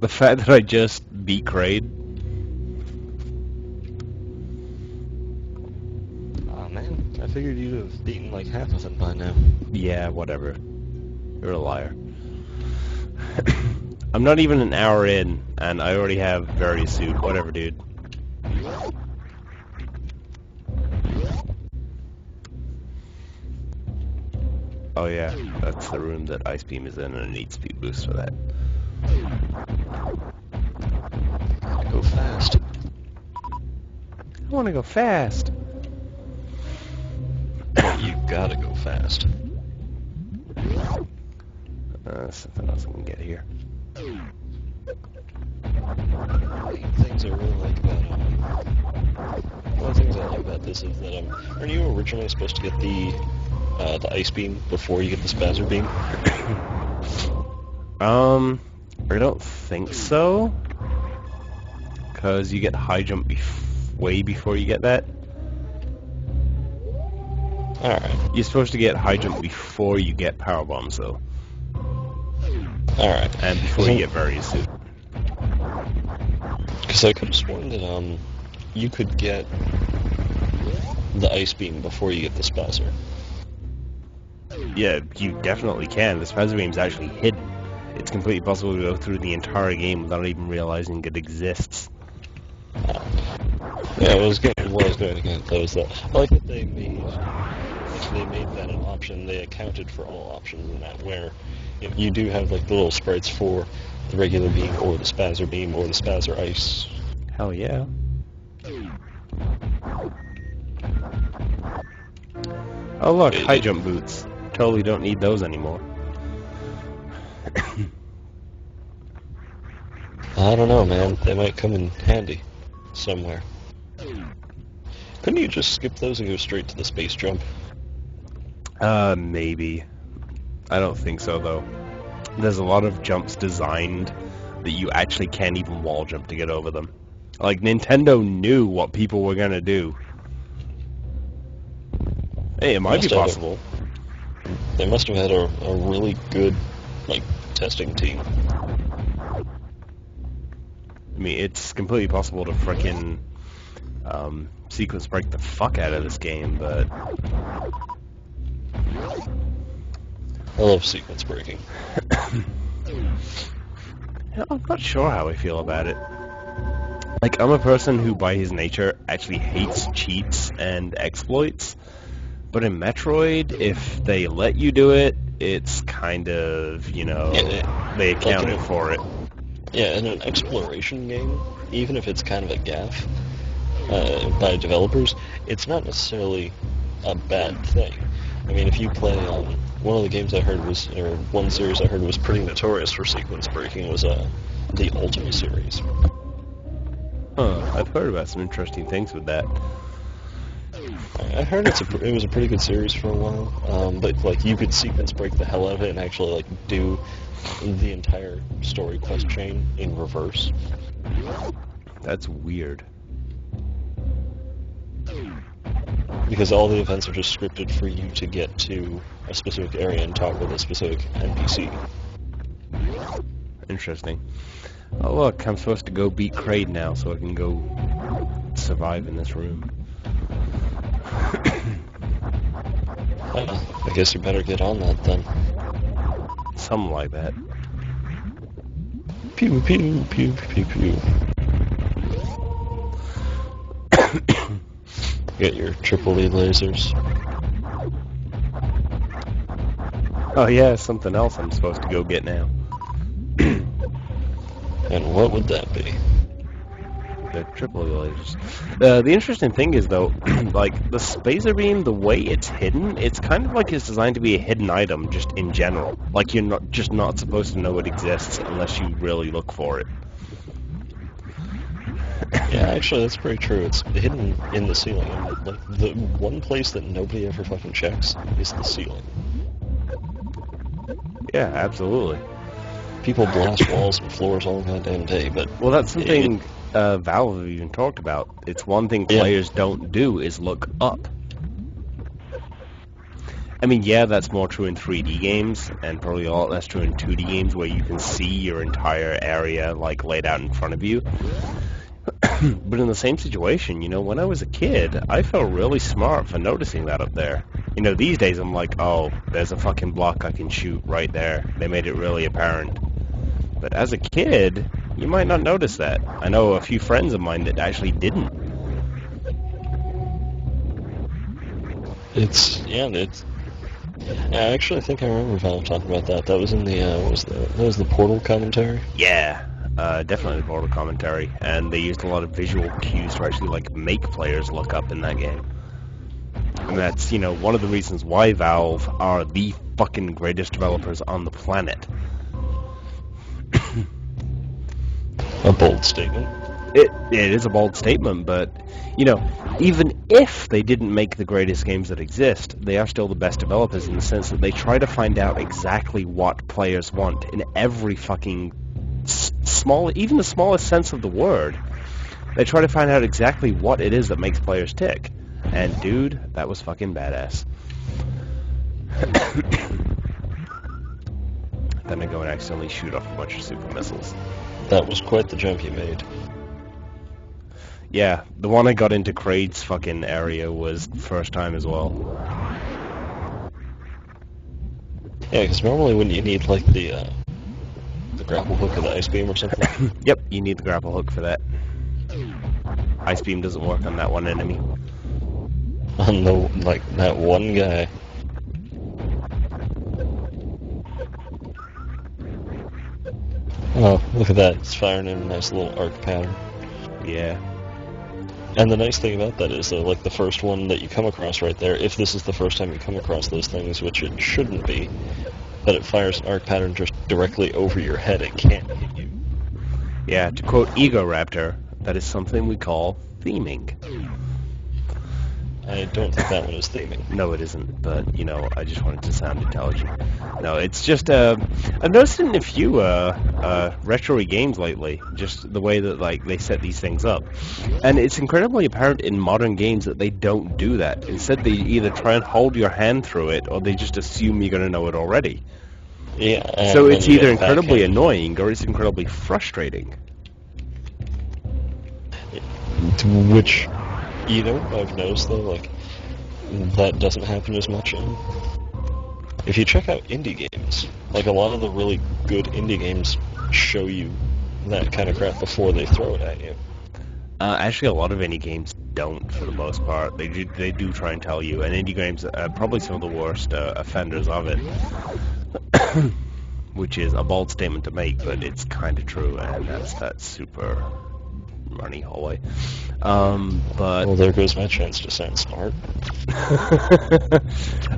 The fact that I just beat Kraid. Aw, man. I figured you'd have beaten like half of them by now. Yeah, whatever. You're a liar. I'm not even an hour in, and I already have various suit. Whatever, dude. Oh yeah, that's the room that Ice Beam is in, and it needs speed boost for that. Go fast. I want to go fast. You gotta go fast. Something else I can get here. Things I really like about one of the things I like about this is that aren't you originally supposed to get the ice beam before you get the spazzer beam? I don't think so. Cause you get high jump way before you get that. Alright. You're supposed to get high jump before you get power bombs, though, Alright. and before you get various suit. Because I could have sworn that you could get the ice beam before you get the spazzer. Yeah, you definitely can. The spazzer beam's actually hidden. It's completely possible to go through the entire game without even realizing it exists. Yeah, what I was going to get though is that I like that they made that an option. They accounted for all options in that, where if you do have like the little sprites for the regular beam or the spazzer beam or the spazzer ice. Hell yeah. Oh look, high jump boots. Totally don't need those anymore. I don't know, man. They might come in handy somewhere. Couldn't you just skip those and go straight to the space jump? Maybe. I don't think so, though. There's a lot of jumps designed that you actually can't even wall jump to get over them. Like, Nintendo knew what people were gonna do. Hey, it might be possible. They must have had a really good, like, testing team. I mean, it's completely possible to frickin' sequence break the fuck out of this game, but... I love sequence breaking. I'm not sure how I feel about it. Like, I'm a person who, by his nature, actually hates cheats and exploits. But in Metroid, if they let you do it, it's kind of, you know, they accounted for it. Yeah, in an exploration game, even if it's kind of a gaffe, by developers, it's not necessarily a bad thing. I mean, if you play one of the games I heard was, or one series I heard was pretty notorious for sequence breaking was the Ultima series. Huh, I've heard about some interesting things with that. I heard it was a pretty good series for a while, but like you could sequence break the hell out of it and actually like do the entire story quest chain in reverse. That's weird. Because all the events are just scripted for you to get to a specific area and talk with a specific NPC. Interesting. Oh look, I'm supposed to go beat Kraid now so I can go survive in this room. I guess you better get on that then. Something like that. Pew pew pew pew pew. Get your triple E lasers. Oh yeah, something else I'm supposed to go get now. And what would that be? The triple lasers. The interesting thing is though, like the spacer beam, the way it's hidden, it's kind of like it's designed to be a hidden item just in general. Like you're not supposed to know it exists unless you really look for it. Yeah, actually, that's pretty true. It's hidden in the ceiling. And, like, the one place that nobody ever fucking checks is the ceiling. Yeah, absolutely. People blast walls and floors all goddamn day, but... Well, that's something Valve have even talked about. It's one thing players don't do is look up. I mean, yeah, that's more true in 3D games, and probably a lot less true in 2D games where you can see your entire area, like, laid out in front of you. But in the same situation, you know, when I was a kid, I felt really smart for noticing that up there. You know, these days I'm like, oh, there's a fucking block I can shoot right there. They made it really apparent. But as a kid, you might not notice that. I know a few friends of mine that actually didn't. I actually think I remember Valve talking about that. That was in the, that was the Portal commentary? Yeah, definitely the Portal commentary. And they used a lot of visual cues to actually, like, make players look up in that game. And that's, you know, one of the reasons why Valve are the fucking greatest developers on the planet. A bold statement. It is a bold statement, but, you know, even if they didn't make the greatest games that exist, they are still the best developers in the sense that they try to find out exactly what players want in every fucking even the smallest sense of the word. They try to find out exactly what it is that makes players tick. And dude, that was fucking badass. Then I go and accidentally shoot off a bunch of super missiles. That was quite the jump you made. Yeah, the one I got into Kraid's fucking area was first time as well. Yeah, because normally when you need, like, the grapple hook or the ice beam or something... Yep, you need the grapple hook for that. Ice beam doesn't work on that one enemy. On that one guy. Oh, look at that. It's firing in a nice little arc pattern. Yeah. And the nice thing about that is that, like, the first one that you come across right there, if this is the first time you come across those things, which it shouldn't be, but it fires an arc pattern just directly over your head. It can't hit you. Yeah, to quote Ego Raptor, that is something we call theming. I don't think that one is theming. No, it isn't, but, you know, I just wanted to sound intelligent. No, it's just, I've noticed it in a few, retro games lately, just the way that, like, they set these things up. And it's incredibly apparent in modern games that they don't do that. Instead, they either try and hold your hand through it, or they just assume you're going to know it already. Yeah. So it's either incredibly annoying, or it's incredibly frustrating. Which... You know what I've noticed, though? Like, that doesn't happen as much in... If you check out indie games, like, a lot of the really good indie games show you that kind of crap before they throw it at you. Actually, a lot of indie games don't, for the most part. They do try and tell you, and indie games are probably some of the worst offenders of it. Which is a bold statement to make, but it's kind of true, and that's that super... runny hallway. But Well, there goes my chance to sound smart.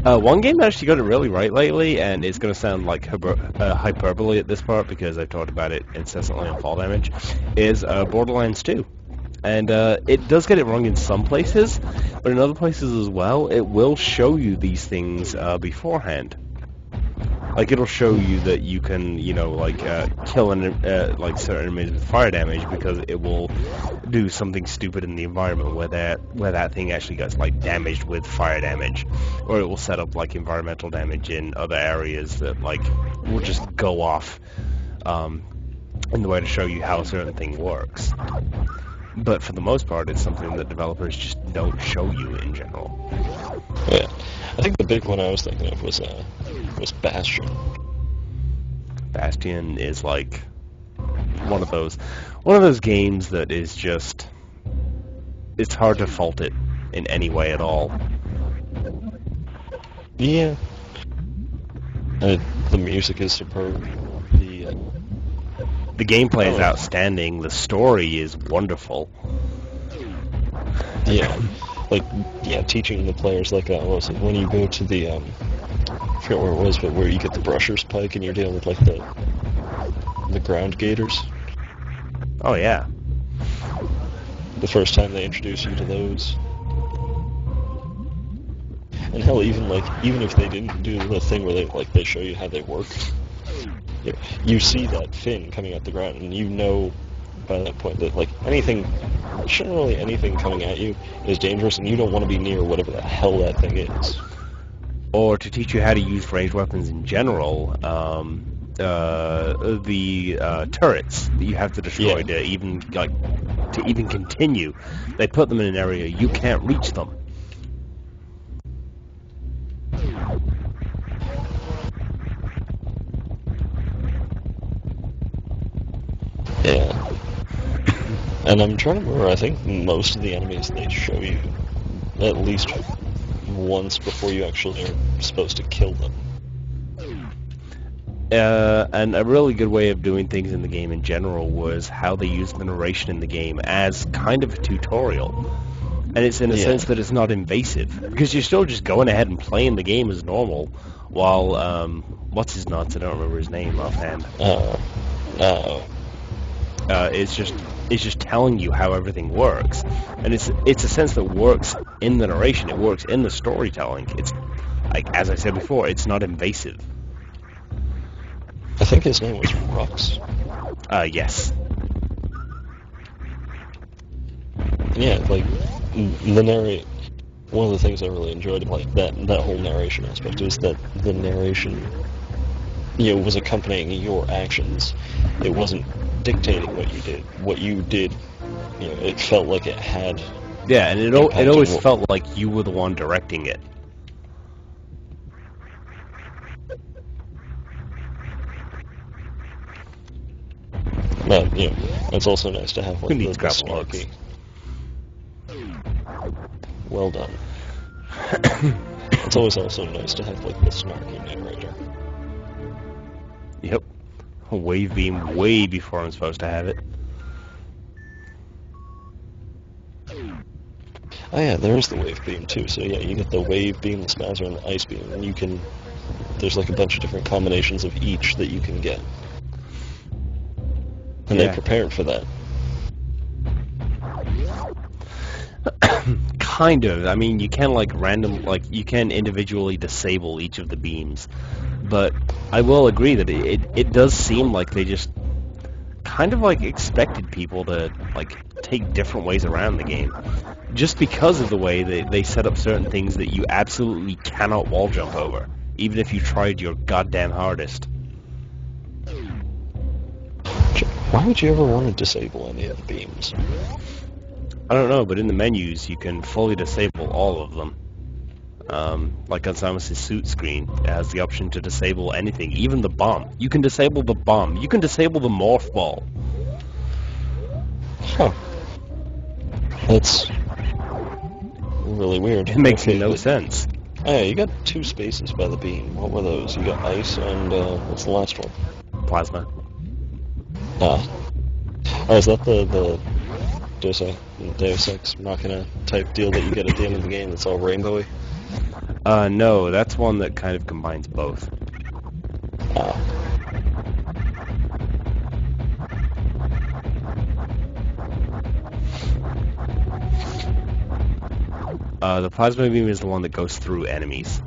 one game that actually got it really right lately, and it's going to sound like hyperbole at this part because I've talked about it incessantly on Fall Damage, is Borderlands 2. And it does get it wrong in some places, but in other places as well, it will show you these things beforehand. Like, it'll show you that you can, kill like certain enemies with fire damage because it will do something stupid in the environment where that thing actually gets like damaged with fire damage, or it will set up like environmental damage in other areas that like will just go off in the way to show you how a certain thing works. But for the most part, it's something that developers just don't show you in general. Yeah, I think the big one I was thinking of was Bastion. Bastion is like one of those games that is just, it's hard to fault it in any way at all. Yeah. The music is superb. The gameplay is outstanding. The story is wonderful. Yeah, teaching the players what was it, when you go to the I forget where it was, but where you get the brusher's pike and you're dealing with like the ground gators. Oh yeah. The first time they introduce you to those. And hell, even if they didn't do the thing where they show you how they work, you see that fin coming out the ground, and you know by that point that generally anything coming at you is dangerous, and you don't want to be near whatever the hell that thing is. Or to teach you how to use ranged weapons in general, the turrets that you have to destroy to even continue. They put them in an area you can't reach them. Yeah. And I'm trying to remember, I think most of the enemies they show you at least once before you actually are supposed to kill them. And a really good way of doing things in the game in general was how they used the narration in the game as kind of a tutorial. And it's in a sense that it's not invasive, because you're still just going ahead and playing the game as normal, while, what's his nuts? I don't remember his name offhand. It's just telling you how everything works, and it's a sense that works in the narration. It works in the storytelling. It's like, as I said before, it's not invasive. I think his name was Rux. Yes. Yeah, the narrate. One of the things I really enjoyed about that whole narration aspect is that the narration, was accompanying your actions. It wasn't dictating what you did. What you did, it felt like it had. Yeah, and it always felt like you were the one directing it. But it's also nice to have the snarky. Well done. It's always also nice to have the snarky narrator. Yep. A wave beam way before I'm supposed to have it. Oh yeah, there is the wave beam too. So yeah, you get the wave beam, the spazzer, and the ice beam, and there's a bunch of different combinations of each that you can get. And they prepared for that. Kind of. I mean, you can you can individually disable each of the beams, but I will agree that it does seem like they just kind of expected people to take different ways around the game, just because of the way they set up certain things that you absolutely cannot wall jump over, even if you tried your goddamn hardest. Why would you ever want to disable any of the beams? I don't know, but in the menus you can fully disable all of them. Like on Samus's suit screen, it has the option to disable anything, even the bomb. You can disable the bomb. You can disable the morph ball. Huh. That's really weird. It makes no sense. Oh yeah, you got 2 spaces by the beam. What were those? You got ice and, what's the last one? Plasma. Oh, is that the Deus Ex Machina type deal that you get at the end of the game that's all rainbowy? No, that's one that kind of combines both. Ah. The plasma beam is the one that goes through enemies.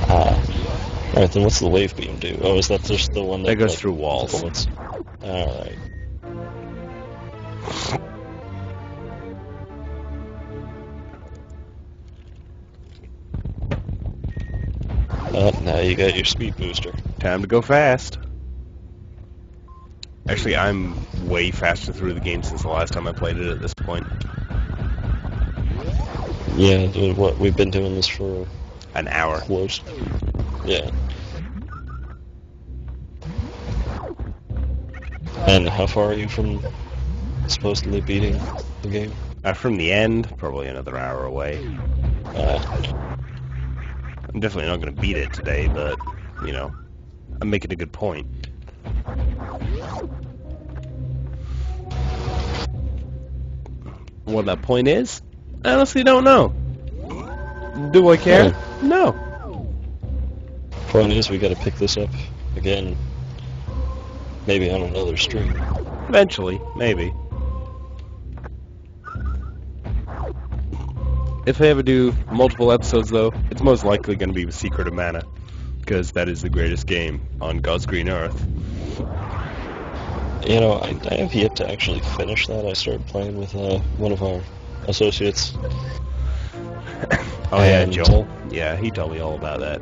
Alright, then what's the wave beam do? Oh, is that just the one That goes like, through walls. bullets? Alright. Now you got your speed booster. Time to go fast. Actually, I'm way faster through the game since the last time I played it at this point. Yeah, dude, what, we've been doing this for An hour. close. Yeah. And how far are you from supposedly beating the game? From the end, probably another hour away. I'm definitely not going to beat it today, but, you know, I'm making a good point. What that point is? I honestly don't know. Do I care? No. Point is, we gotta pick this up again, maybe on another stream. Eventually, maybe. If I ever do multiple episodes, though, it's most likely going to be with Secret of Mana, because that is the greatest game on God's green earth. You know, I have yet to actually finish that. I started playing with one of our associates. Oh yeah, And- Joel. Yeah, he told me all about that.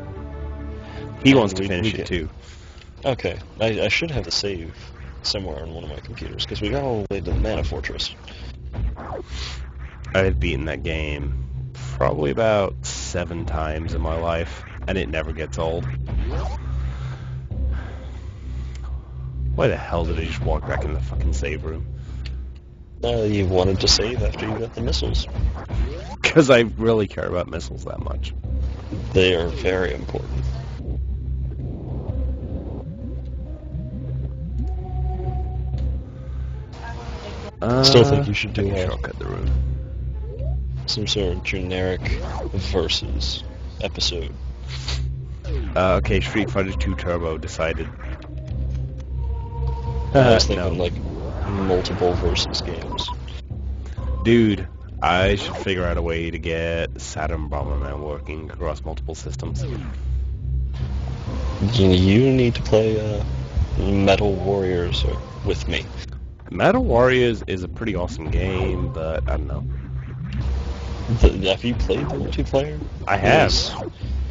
He And wants to we finish it get- too. Okay, I should have the save somewhere on one of my computers, because we got all the way to the Mana Fortress. I've beaten that game probably about 7 times in my life, and it never gets old. Why the hell did I just walk back in the fucking save room? You wanted to save after you got the missiles. Because I really care about missiles that much. They are very important. Still think you should do I can a- shortcut the room. Some sort of generic versus episode. Okay, Street Fighter 2 Turbo decided. I was thinking, No. like, multiple versus games. Dude, I should figure out a way to get Saturn Bomberman working across multiple systems. You need to play Metal Warriors with me. Metal Warriors is a pretty awesome game, but I don't know. Have you played the multiplayer? I have. Yes.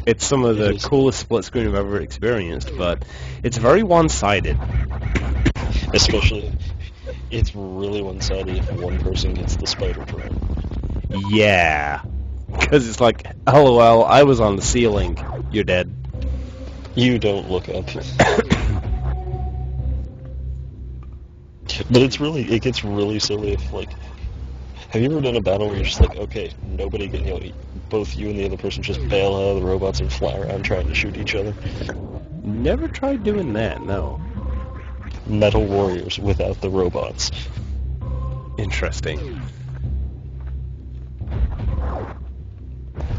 It's some of the It is. coolest split screen I've ever experienced, but it's very one-sided. Especially, it's really one-sided if one person gets the spider drone. Yeah. Because it's like, LOL, I was on the ceiling. You're dead. You don't look up. But it gets really silly if, like, have you ever done a battle where you're just like, okay, nobody can, both you and the other person just bail out of the robots and fly around trying to shoot each other? Never tried doing that, no. Metal Warriors without the robots. Interesting.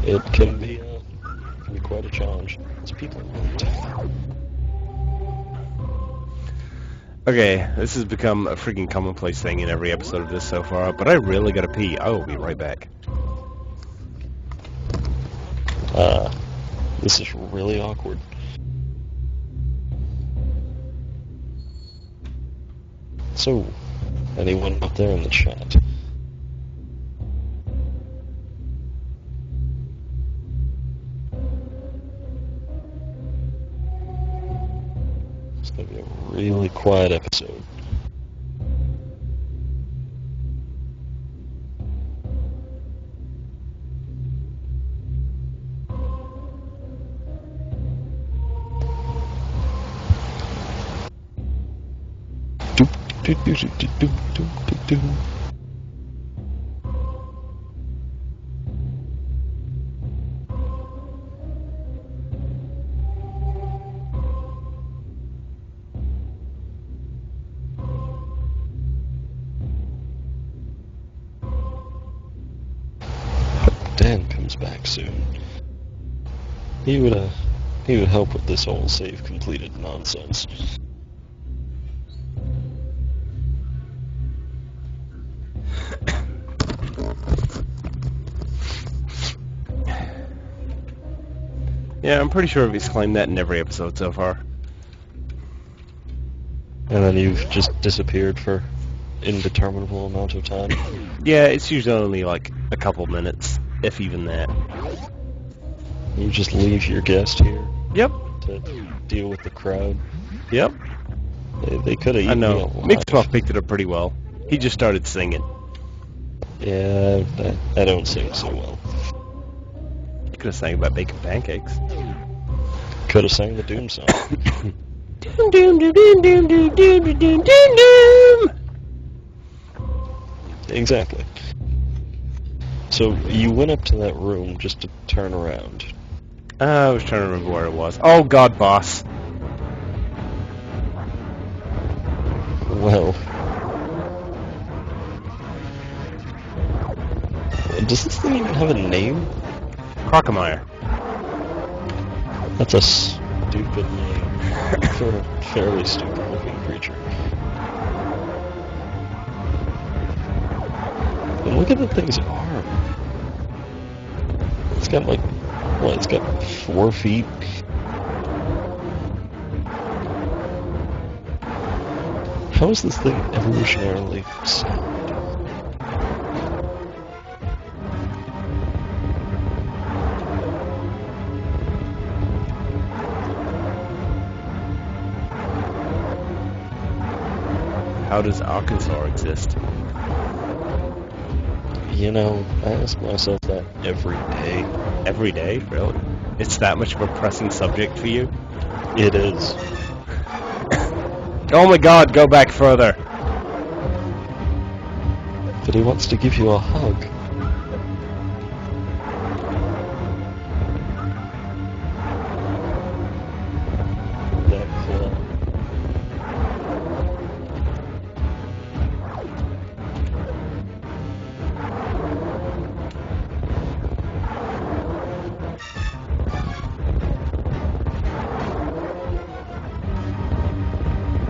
It can be quite a challenge. It's people want. Okay, this has become a freaking commonplace thing in every episode of this so far, but I really gotta pee. I will be right back. This is really awkward. So, anyone out there in the chat? It's gonna be a really quiet episode. Doop, doop, doop, doop, doop, doop, doop, doop. back soon. He would help with this whole save completed nonsense. Yeah, I'm pretty sure he's claimed that in every episode so far. And then you've just disappeared for indeterminable amount of time. Yeah, it's usually only like a couple minutes, if even that. You just leave your guest here Yep. to deal with the crowd. Yep. They could have I eaten me know. alive. Mixmuff picked it up pretty well. He just started singing. Yeah, I don't sing so well. You could have sang about baking pancakes. Could have sang the Doom song. Doom doom doom doom doom doom doom doom doom doom. Exactly. So you went up to that room just to turn around. I was trying to remember where it was. Oh God, boss. Well, does this thing even have a name? Crocomire. That's a stupid name for a fairly stupid-looking creature. And look at the thing's arm. It's got like, what, it's got 4 feet? How is this thing evolutionarily sound? How does Arkansas exist? You know, I ask myself that every day. Every day, really? It's that much of a pressing subject for you? It is. Oh my God, go back further. But he wants to give you a hug. That claw.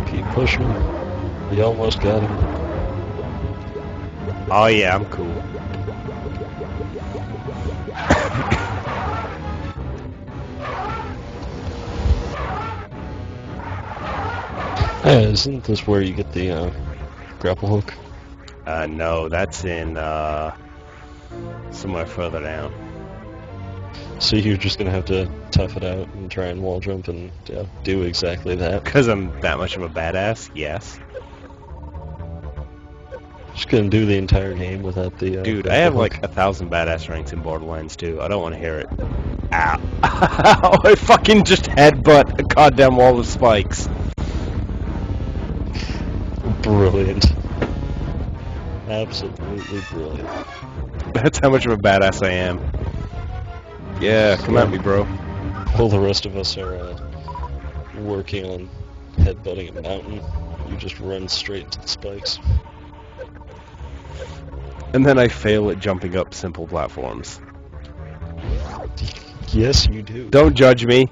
Keep pushing. We almost got him. Oh yeah, I'm cool. Isn't this where you get the grapple hook? No, that's in, somewhere further down. So you're just gonna have to tough it out and try and wall jump and do exactly that. Because I'm that much of a badass, yes. Just gonna do the entire game without the Dude, I grapple have hook. like 1,000 badass ranks in Borderlands 2. I don't want to hear it. Ow. I fucking just headbutt a goddamn wall of spikes. Brilliant. Absolutely brilliant. That's how much of a badass I am. Yeah, come at me, bro. While the rest of us are working on headbutting a mountain, you just run straight into the spikes. And then I fail at jumping up simple platforms. Yes, you do. Don't judge me.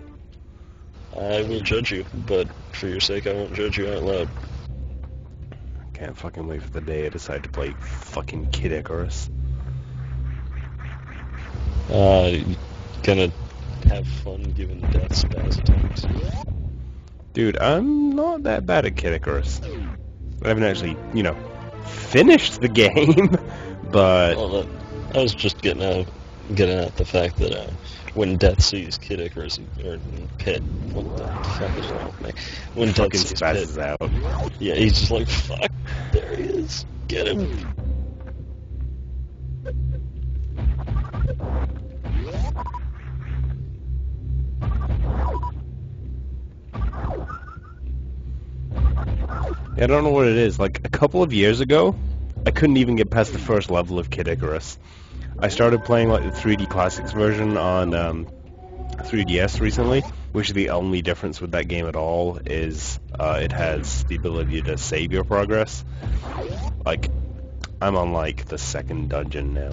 I will judge you, but for your sake, I won't judge you out loud. Can't fucking wait for the day I decide to play fucking Kid Icarus. Gonna have fun giving death spaz attacks. Dude, I'm not that bad at Kid Icarus. I haven't actually, finished the game, but... Well, I was just getting at the fact that when Death sees Kid Icarus, or Pit, what the fuck is wrong with me? When Death fucking sees spazzes Pit, out. yeah, he's just like, fuck, there he is, get him. I don't know what it is. Like, a couple of years ago, I couldn't even get past the first level of Kid Icarus. I started playing, like, the 3D Classics version on 3DS recently, which is the only difference with that game at all is it has the ability to save your progress. Like, I'm on, like, the second dungeon now.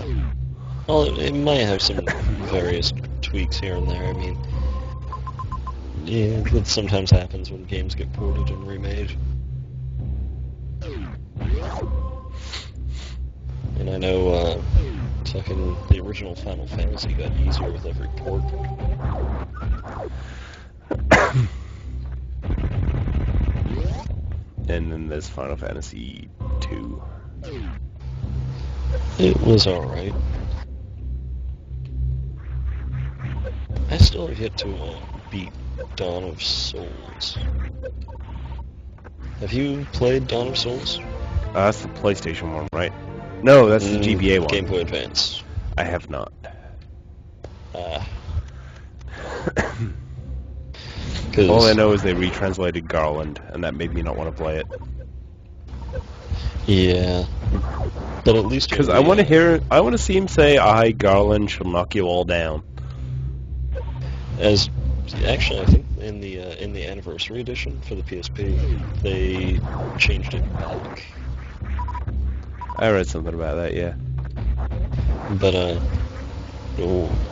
Well, it might have some various tweaks here and there. I mean, yeah, that sometimes happens when games get ported and remade. And I know, fucking the original Final Fantasy got easier with every port. And then there's Final Fantasy 2. It was alright. I still have yet to beat Dawn of Souls. Have you played Dawn of Souls? That's the PlayStation one, right? No, that's the GBA one. Game Boy Advance. I have not. All I know is they retranslated Garland, and that made me not want to play it. Yeah. But at least... Because I want to see him say, "I, Garland, shall knock you all down." Actually, I think in the anniversary edition for the PSP, they changed it back. I read something about that, yeah. But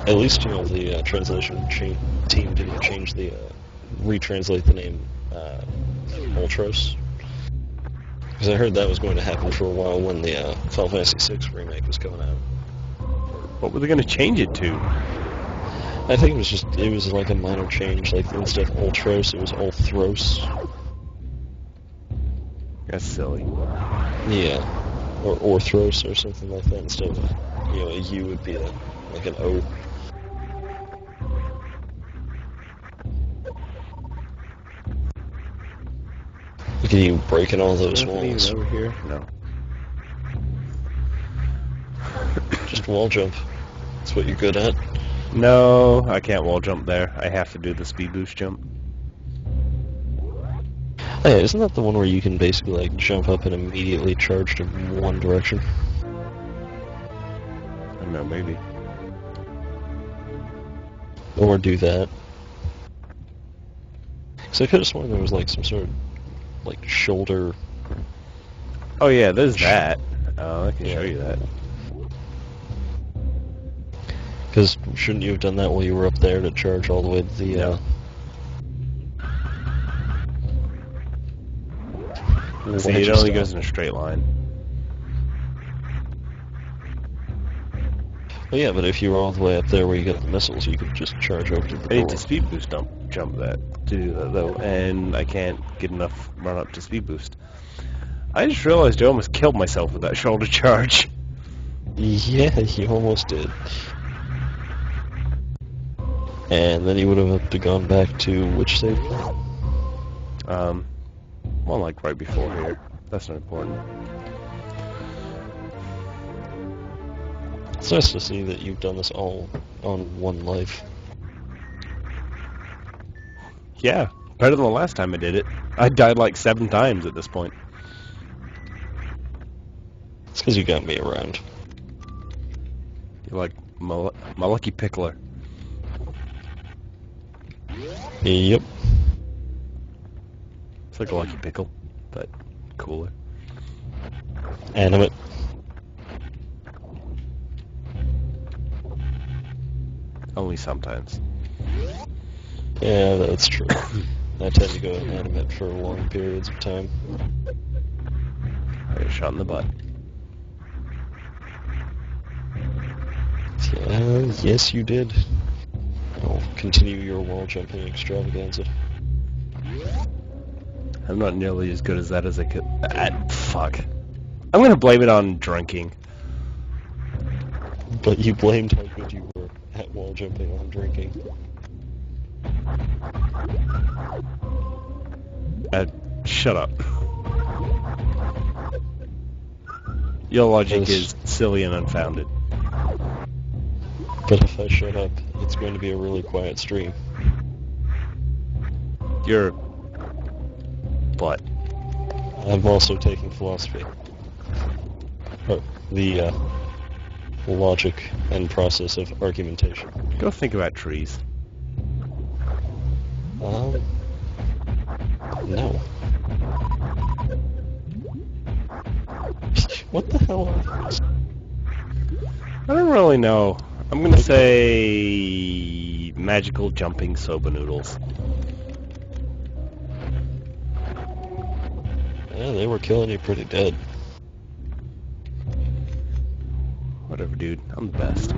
at least the translation team didn't change retranslate the name Ultros. Because I heard that was going to happen for a while when the Final Fantasy VI remake was coming out. What were they going to change it to? I think it was like a minor change. Like instead of Ultros, it was Ulthros. That's silly. Yeah, or Orthros or something like that. Instead of a U would be like an O. Look at you breaking all those walls. Over here? No. Just wall jump. That's what you're good at. No, I can't wall jump there. I have to do the speed boost jump. Oh, yeah, isn't that the one where you can basically like jump up and immediately charge to one direction? I don't know, maybe. Or do that. So I could have sworn there was like some sort of like shoulder. Oh yeah, there's that. I can show you that. Because shouldn't you have done that while you were up there to charge all the way to the... No. See, it only goes in a straight line. Well, yeah, but if you were all the way up there where you get the missiles, you could just charge over to the I need door. to speed boost jump that to do that though, and I can't get enough run up to speed boost. I just realized I almost killed myself with that shoulder charge. Yeah, you almost did. And then you would have to gone back to which save? Well, like right before here. That's not important. It's nice to see that you've done this all on one life. Yeah, better than the last time I did it. I died like 7 times at this point. It's because you got me around. You're like my lucky pickler. Yep. It's like a lucky pickle, but cooler. Animate. Only sometimes. Yeah, that's true. I tend to go animate for long periods of time. I got shot in the butt. Yes, you did. I'll continue your wall jumping extravaganza. I'm not nearly as good as that as I could. Fuck. I'm gonna blame it on drinking. But you blamed how good you were at wall jumping on drinking. Shut up. Your logic is silly and unfounded. But if I shut up, it's going to be a really quiet stream. You're... What? I'm also taking philosophy. Or the logic and process of argumentation. Go think about trees. No. What the hell are those? I don't don't really know. I'm gonna say magical jumping soba noodles. Yeah, they were killing you pretty dead. Whatever, dude. I'm the best.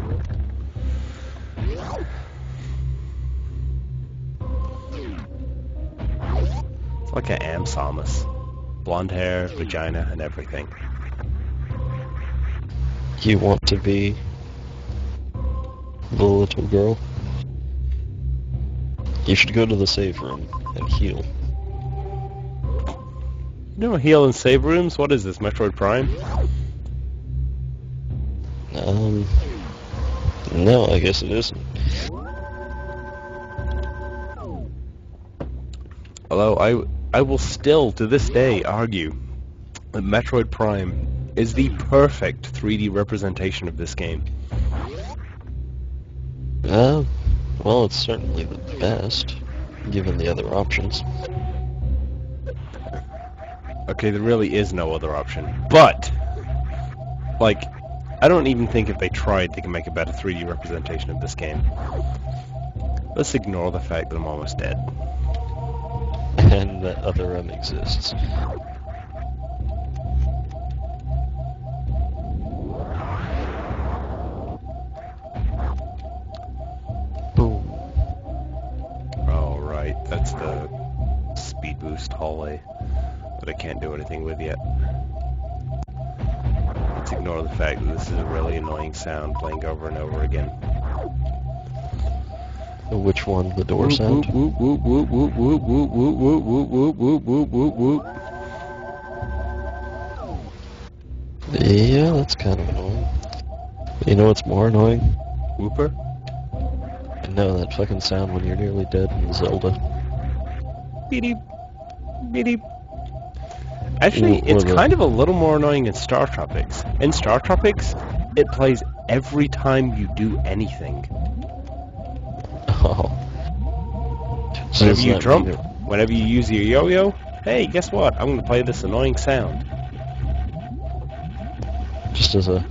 It's like I am Samus. Blonde hair, vagina, and everything. You want to be the little girl? You should go to the save room and heal. You know, heal and save rooms? What is this, Metroid Prime? No, I guess it isn't. Although I will still, to this day, argue that Metroid Prime is the perfect 3D representation of this game. Well, it's certainly the best, given the other options. Okay, there really is no other option. But, like, I don't even think if they tried they can make a better 3D representation of this game. Let's ignore the fact that I'm almost dead. And that other M exists. Boom. Oh, right, that's the speed boost hallway that I can't do anything with yet. Let's ignore the fact that this is a really annoying sound playing over and over again. Which one? The door sound? Whoop, whoop, whoop, whoop, whoop, whoop, whoop, whoop, whoop, whoop, whoop, whoop, whoop. Yeah, that's kind of annoying. You know what's more annoying? Whooper? No, that fucking sound when you're nearly dead in Zelda. Beep, beep. Actually, it's kind of a little more annoying in Star Tropics. In Star Tropics, it plays every time you do anything. Oh. So Whenever it's you not jump, either. whenever you use your yo-yo, hey, guess what? I'm going to play this annoying sound. Just as a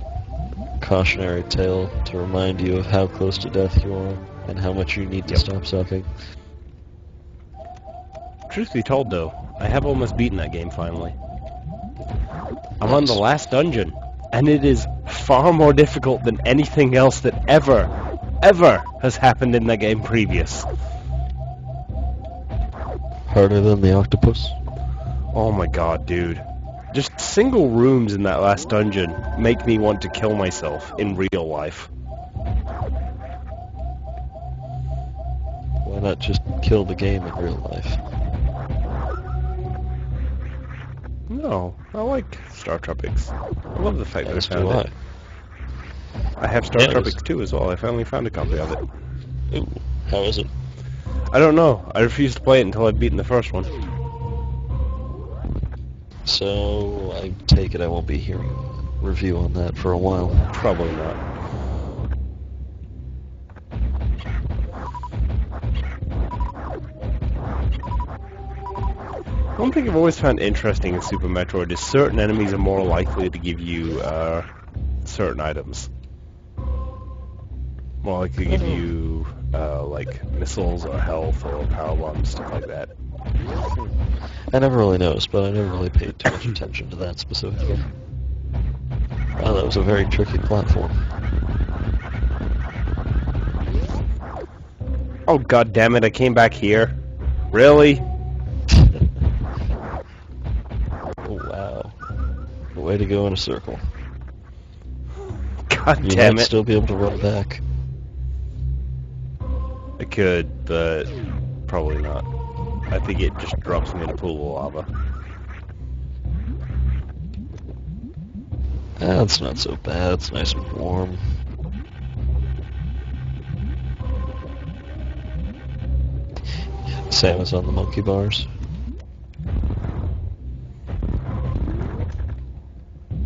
cautionary tale to remind you of how close to death you are and how much you need to stop sucking. Truth be told, though, I have almost beaten that game finally. I'm on the Nice. last dungeon, and it is far more difficult than anything else that ever has happened in that game previous. Harder than the octopus? Oh my god, dude. Just single rooms in that last dungeon make me want to kill myself in real life. Why not just kill the game in real life? No, I like Star Tropics. I love the fact that I As do found I. it. I have Star Yeah, Tropics 2 as well. I finally found a copy of it. Ooh, how is it? I don't know. I refused to play it until I'd beaten the first one. So, I take it I won't be hearing a review on that for a while. Probably not. One thing I've always found interesting in Super Metroid is certain enemies are more likely to give you certain items. More likely to give you like missiles or health or power bombs, stuff like that. I never really noticed, but I never really paid too much attention to that specifically. Wow, that was a very tricky platform. Oh god damn it, I came back here. Really? Oh, wow. Way to go in a circle. God You damn might it. still be able to run back. I could, but probably not. I think it just drops me in a pool of lava. That's not so bad. It's nice and warm. Samus on the monkey bars.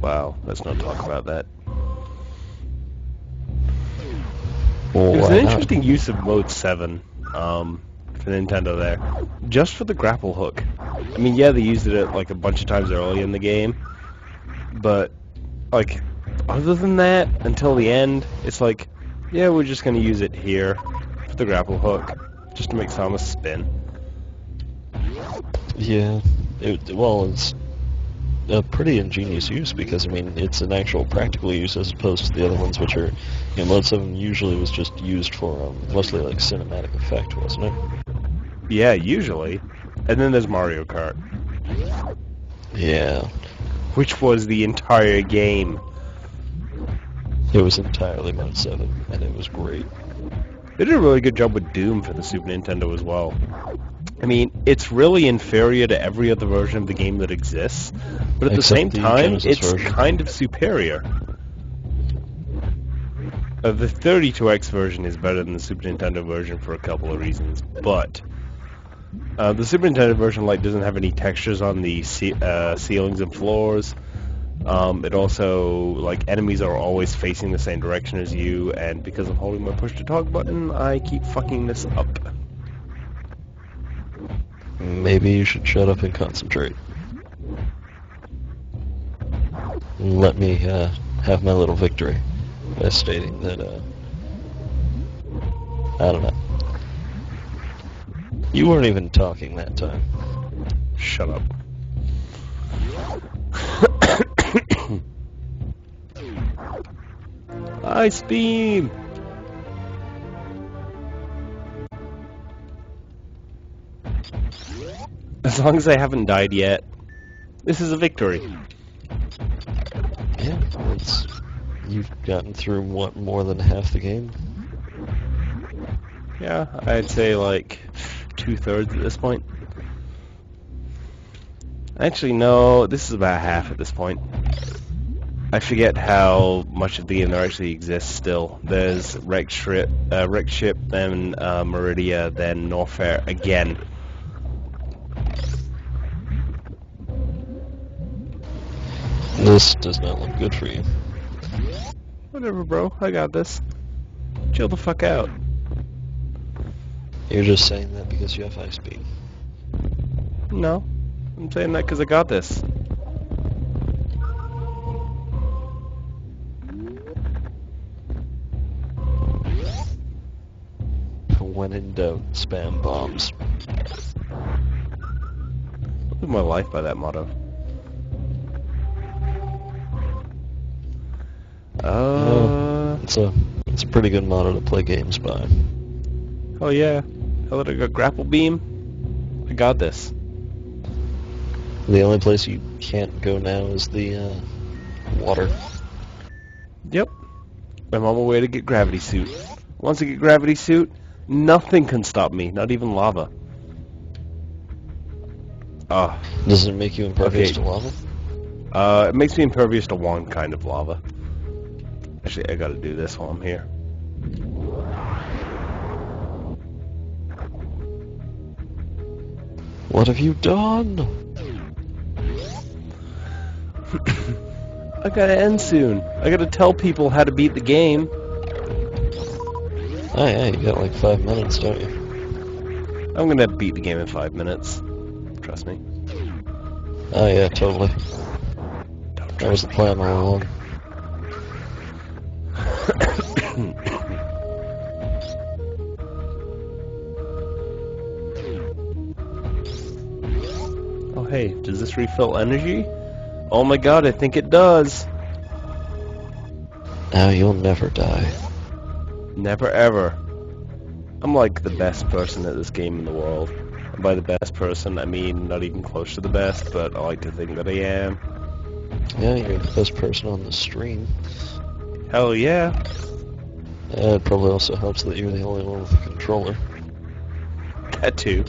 Wow, let's not talk about that. Well, It was why an not? interesting use of Mode 7 for Nintendo there. Just for the grapple hook. I mean, yeah, they used it like a bunch of times early in the game, but like other than that, until the end, it's like, yeah, we're just going to use it here for the grapple hook, just to make Samus spin. Yeah. Well, it's a pretty ingenious use because, I mean, it's an actual practical use as opposed to the other ones, which are, Mode 7 usually was just used for mostly like cinematic effect, wasn't it? Yeah, usually. And then there's Mario Kart, Yeah. which was the entire game. It was entirely Mode 7, and it was great. They did a really good job with Doom for the Super Nintendo as well. I mean, it's really inferior to every other version of the game that exists, but at the Except same the time, Genesis it's version. kind of superior. The 32X version is better than the Super Nintendo version for a couple of reasons, but the Super Nintendo version doesn't have any textures on the ceilings and floors. It also, enemies are always facing the same direction as you, and because I'm holding my push-to-talk button, I keep fucking this up. Maybe you should shut up and concentrate. Let me have my little victory by stating that, I don't know. You weren't even talking that time. Shut up. Ice beam! As long as I haven't died yet, this is a victory. Yeah, you've gotten through, what, more than half the game? Yeah, I'd say 2/3 at this point. Actually, no, this is about half at this point. I forget how much of the game there actually exists still. There's Wreck Ship, then Meridia, then Norfair again. This does not look good for you. Whatever, bro. I got this. Chill the fuck out. You're just saying that because you have high speed. No, I'm saying that because I got this. When in doubt, spam bombs. I live my life by that motto. It's a pretty good motto to play games by. Oh yeah. Hell, I got grapple beam. I got this. The only place you can't go now is the water. Yep. I'm on my way to get gravity suit. Once I get gravity suit, nothing can stop me, not even lava. Ah. Does it make you impervious Okay. to lava? It makes me impervious to one kind of lava. Actually, I gotta do this while I'm here. What have you done? I gotta end soon. I gotta tell people how to beat the game. Oh yeah, you got like 5 minutes, don't you? I'm gonna beat the game in 5 minutes. Trust me. Oh yeah, totally. Don't That was trust the plan all along. Oh hey, does this refill energy? Oh my god, I think it does. Now you'll never die. Never ever. I'm like the best person at this game in the world. And by the best person, I mean not even close to the best, but I like to think that I am. Yeah, you're the best person on the stream. Hell yeah. It probably also helps that you're the only one with a controller. That too.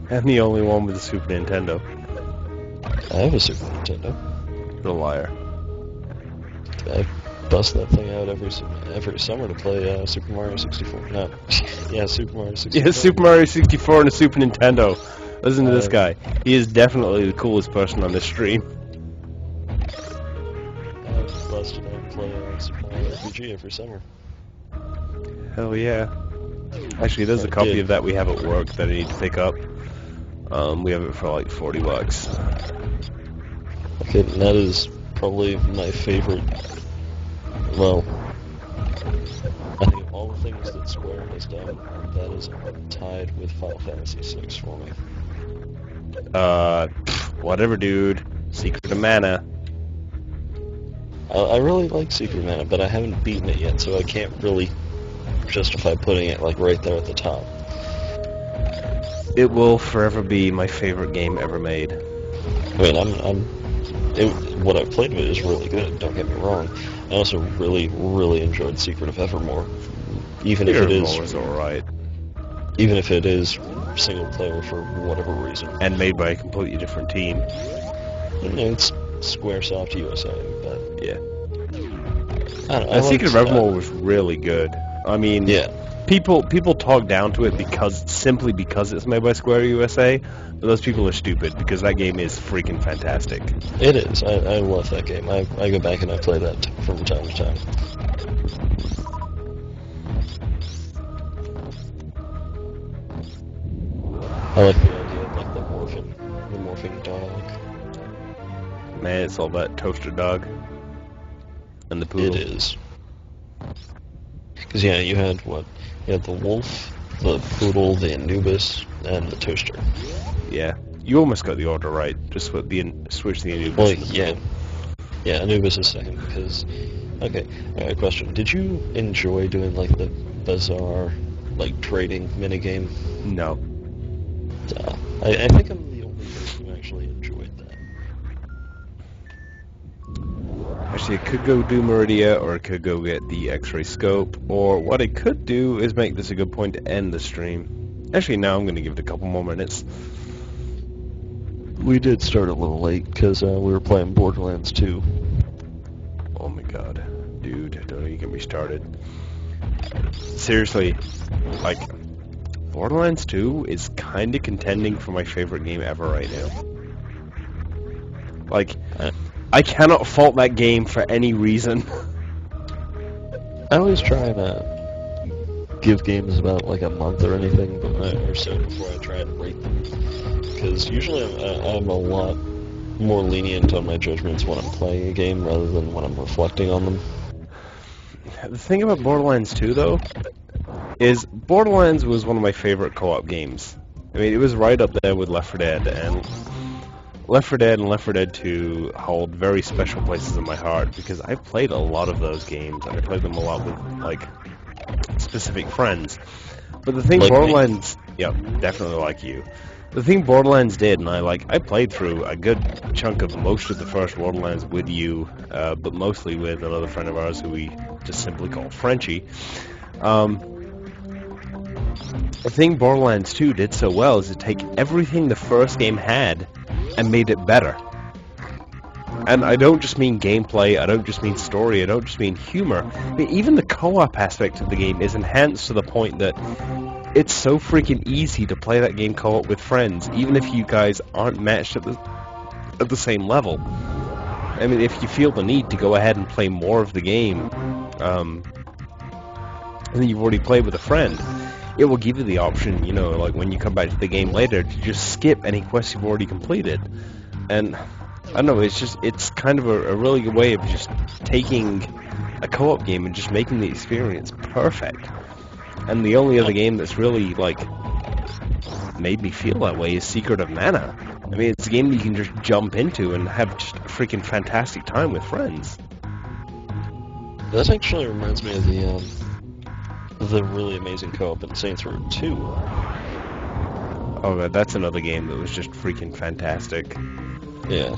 I'm the only one with a Super Nintendo. I have a Super Nintendo. You're a liar. I bust that thing out every summer to play Super Mario 64. No, yeah, Super Mario 64. Yeah, Super Mario 64 and a Super Nintendo. Listen to this Uh, guy. He is definitely the coolest person on this stream. I busted out and play Super Mario RPG every summer. Hell yeah. Actually, there's a I copy did. of that we have at work that I need to pick up. We have it for like $40. Okay, that is probably my favorite. Well, I think of all the things that Square has done, that is tied with Final Fantasy VI for me. Whatever, dude. Secret of Mana. I really like Secret of Mana, but I haven't beaten it yet, so I can't really justify putting it like right there at the top. It will forever be my favorite game ever made. I mean, what I've played of it is really good. Don't get me wrong. I also really, really enjoyed Secret of Evermore, even if it is alright. Even if it is single player for whatever reason. And made by a completely different team. It's Squaresoft USA, but yeah. I don't know. Secret of Evermore was really good. I mean, yeah. People talk down to it simply because it's made by Square USA, but those people are stupid because that game is freaking fantastic. It is. I love that game. I go back and I play that from time to time. I like the idea of like the morphing dog. Man, it's all that toaster dog and the poodle. It is. Because you had what? You had the wolf, the poodle, the Anubis, and the toaster. Yeah, you almost got the order right. Just switch the Anubis. Well, yeah, Anubis is second because. Okay, alright, question. Did you enjoy doing like the bizarre, like trading minigame? No. I think I'm the only person who actually enjoyed that. Actually, it could go do Meridia, or it could go get the X-ray scope, or what it could do is make this a good point to end the stream. Actually, now I'm going to give it a couple more minutes. We did start a little late because we were playing Borderlands 2. Oh my god. Dude, don't even get me started. Seriously, like, Borderlands 2 is kind of contending for my favorite game ever right now. Like, I cannot fault that game for any reason. I always try and give games about like a month or anything, or so before I try and rate them. Because usually I'm a lot more lenient on my judgments when I'm playing a game rather than when I'm reflecting on them. The thing about Borderlands 2, though, is Borderlands was one of my favorite co-op games. I mean, it was right up there with Left 4 Dead, and Left 4 Dead and Left 4 Dead 2 hold very special places in my heart because I played a lot of those games, and I played them a lot with, like, specific friends. But the thing like Borderlands... Me. Yeah, definitely like you. The thing Borderlands did, and I played through a good chunk of most of the first Borderlands with you, but mostly with another friend of ours who we just simply call Frenchie. The thing Borderlands 2 did so well is to take everything the first game had and made it better. And I don't just mean gameplay, I don't just mean story, I don't just mean humor. I mean, even the co-op aspect of the game is enhanced to the point that it's so freaking easy to play that game co-op with friends, even if you guys aren't matched at the same level. I mean, if you feel the need to go ahead and play more of the game, and then you've already played with a friend, it will give you the option, you know, like when you come back to the game later, to just skip any quests you've already completed. And I don't know, it's kind of a really good way of just taking a co-op game and just making the experience perfect. And the only other game that's really, like, made me feel that way is Secret of Mana. I mean, it's a game that you can just jump into and have just a freaking fantastic time with friends. That actually reminds me of the really amazing co-op in Saints Row 2. Oh god, that's another game that was just freaking fantastic. Yeah.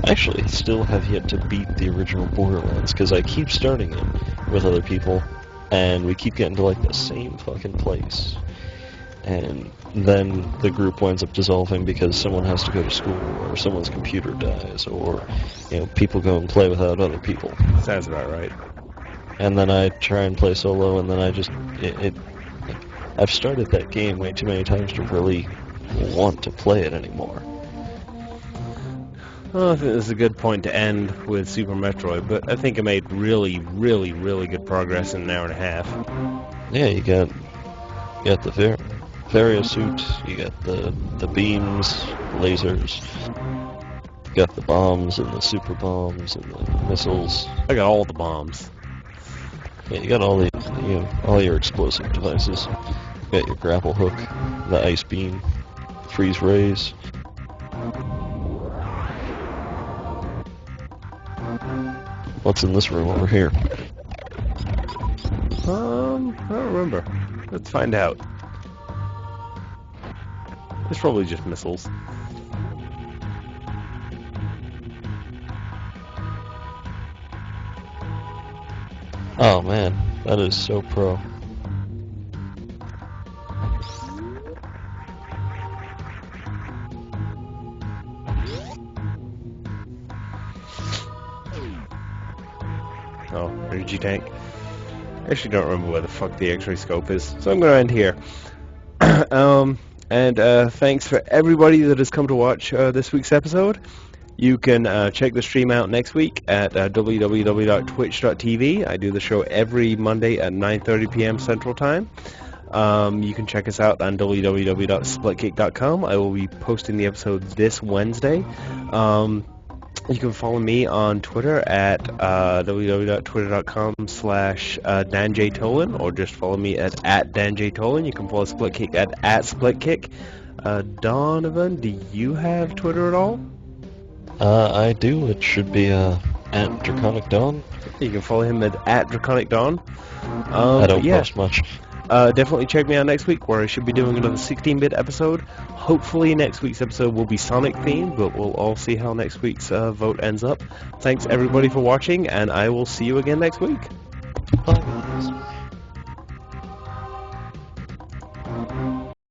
I actually still have yet to beat the original Borderlands, because I keep starting it with other people, and we keep getting to, like, the same fucking place. And then the group winds up dissolving because someone has to go to school, or someone's computer dies, or, you know, people go and play without other people. Sounds about right. And then I try and play solo, and then I just... I've started that game way too many times to really want to play it anymore. Well, I think this is a good point to end with Super Metroid, but I think I made really, really, really good progress in an hour and a half. Yeah, you got the Vario suit. You got the beams, lasers. You got the bombs and the super bombs and the missiles. I got all the bombs. Yeah, you got all the all your explosive devices. You got your grapple hook, the ice beam, freeze rays. What's in this room over here? I don't remember. Let's find out. It's probably just missiles. Oh man, that is so pro. Oh, energy tank. I actually don't remember where the fuck the X-ray scope is, so I'm going to end here. Thanks for everybody that has come to watch this week's episode. You can check the stream out next week at www.twitch.tv. I do the show every Monday at 9:30 p.m. Central Time. You can check us out on www.splitkick.com. I will be posting the episodes this Wednesday. You can follow me on Twitter at www.twitter.com/DanJTolan, or just follow me at DanJTolan. You can follow Splitkick at @SplitKick. Donovan, do you have Twitter at all? I do. It should be at Draconic Dawn. You can follow him at Draconic Dawn. I don't post much. Definitely check me out next week, where I should be doing another 16-bit episode. Hopefully next week's episode will be Sonic themed, but we'll all see how next week's vote ends up. Thanks everybody for watching, and I will see you again next week.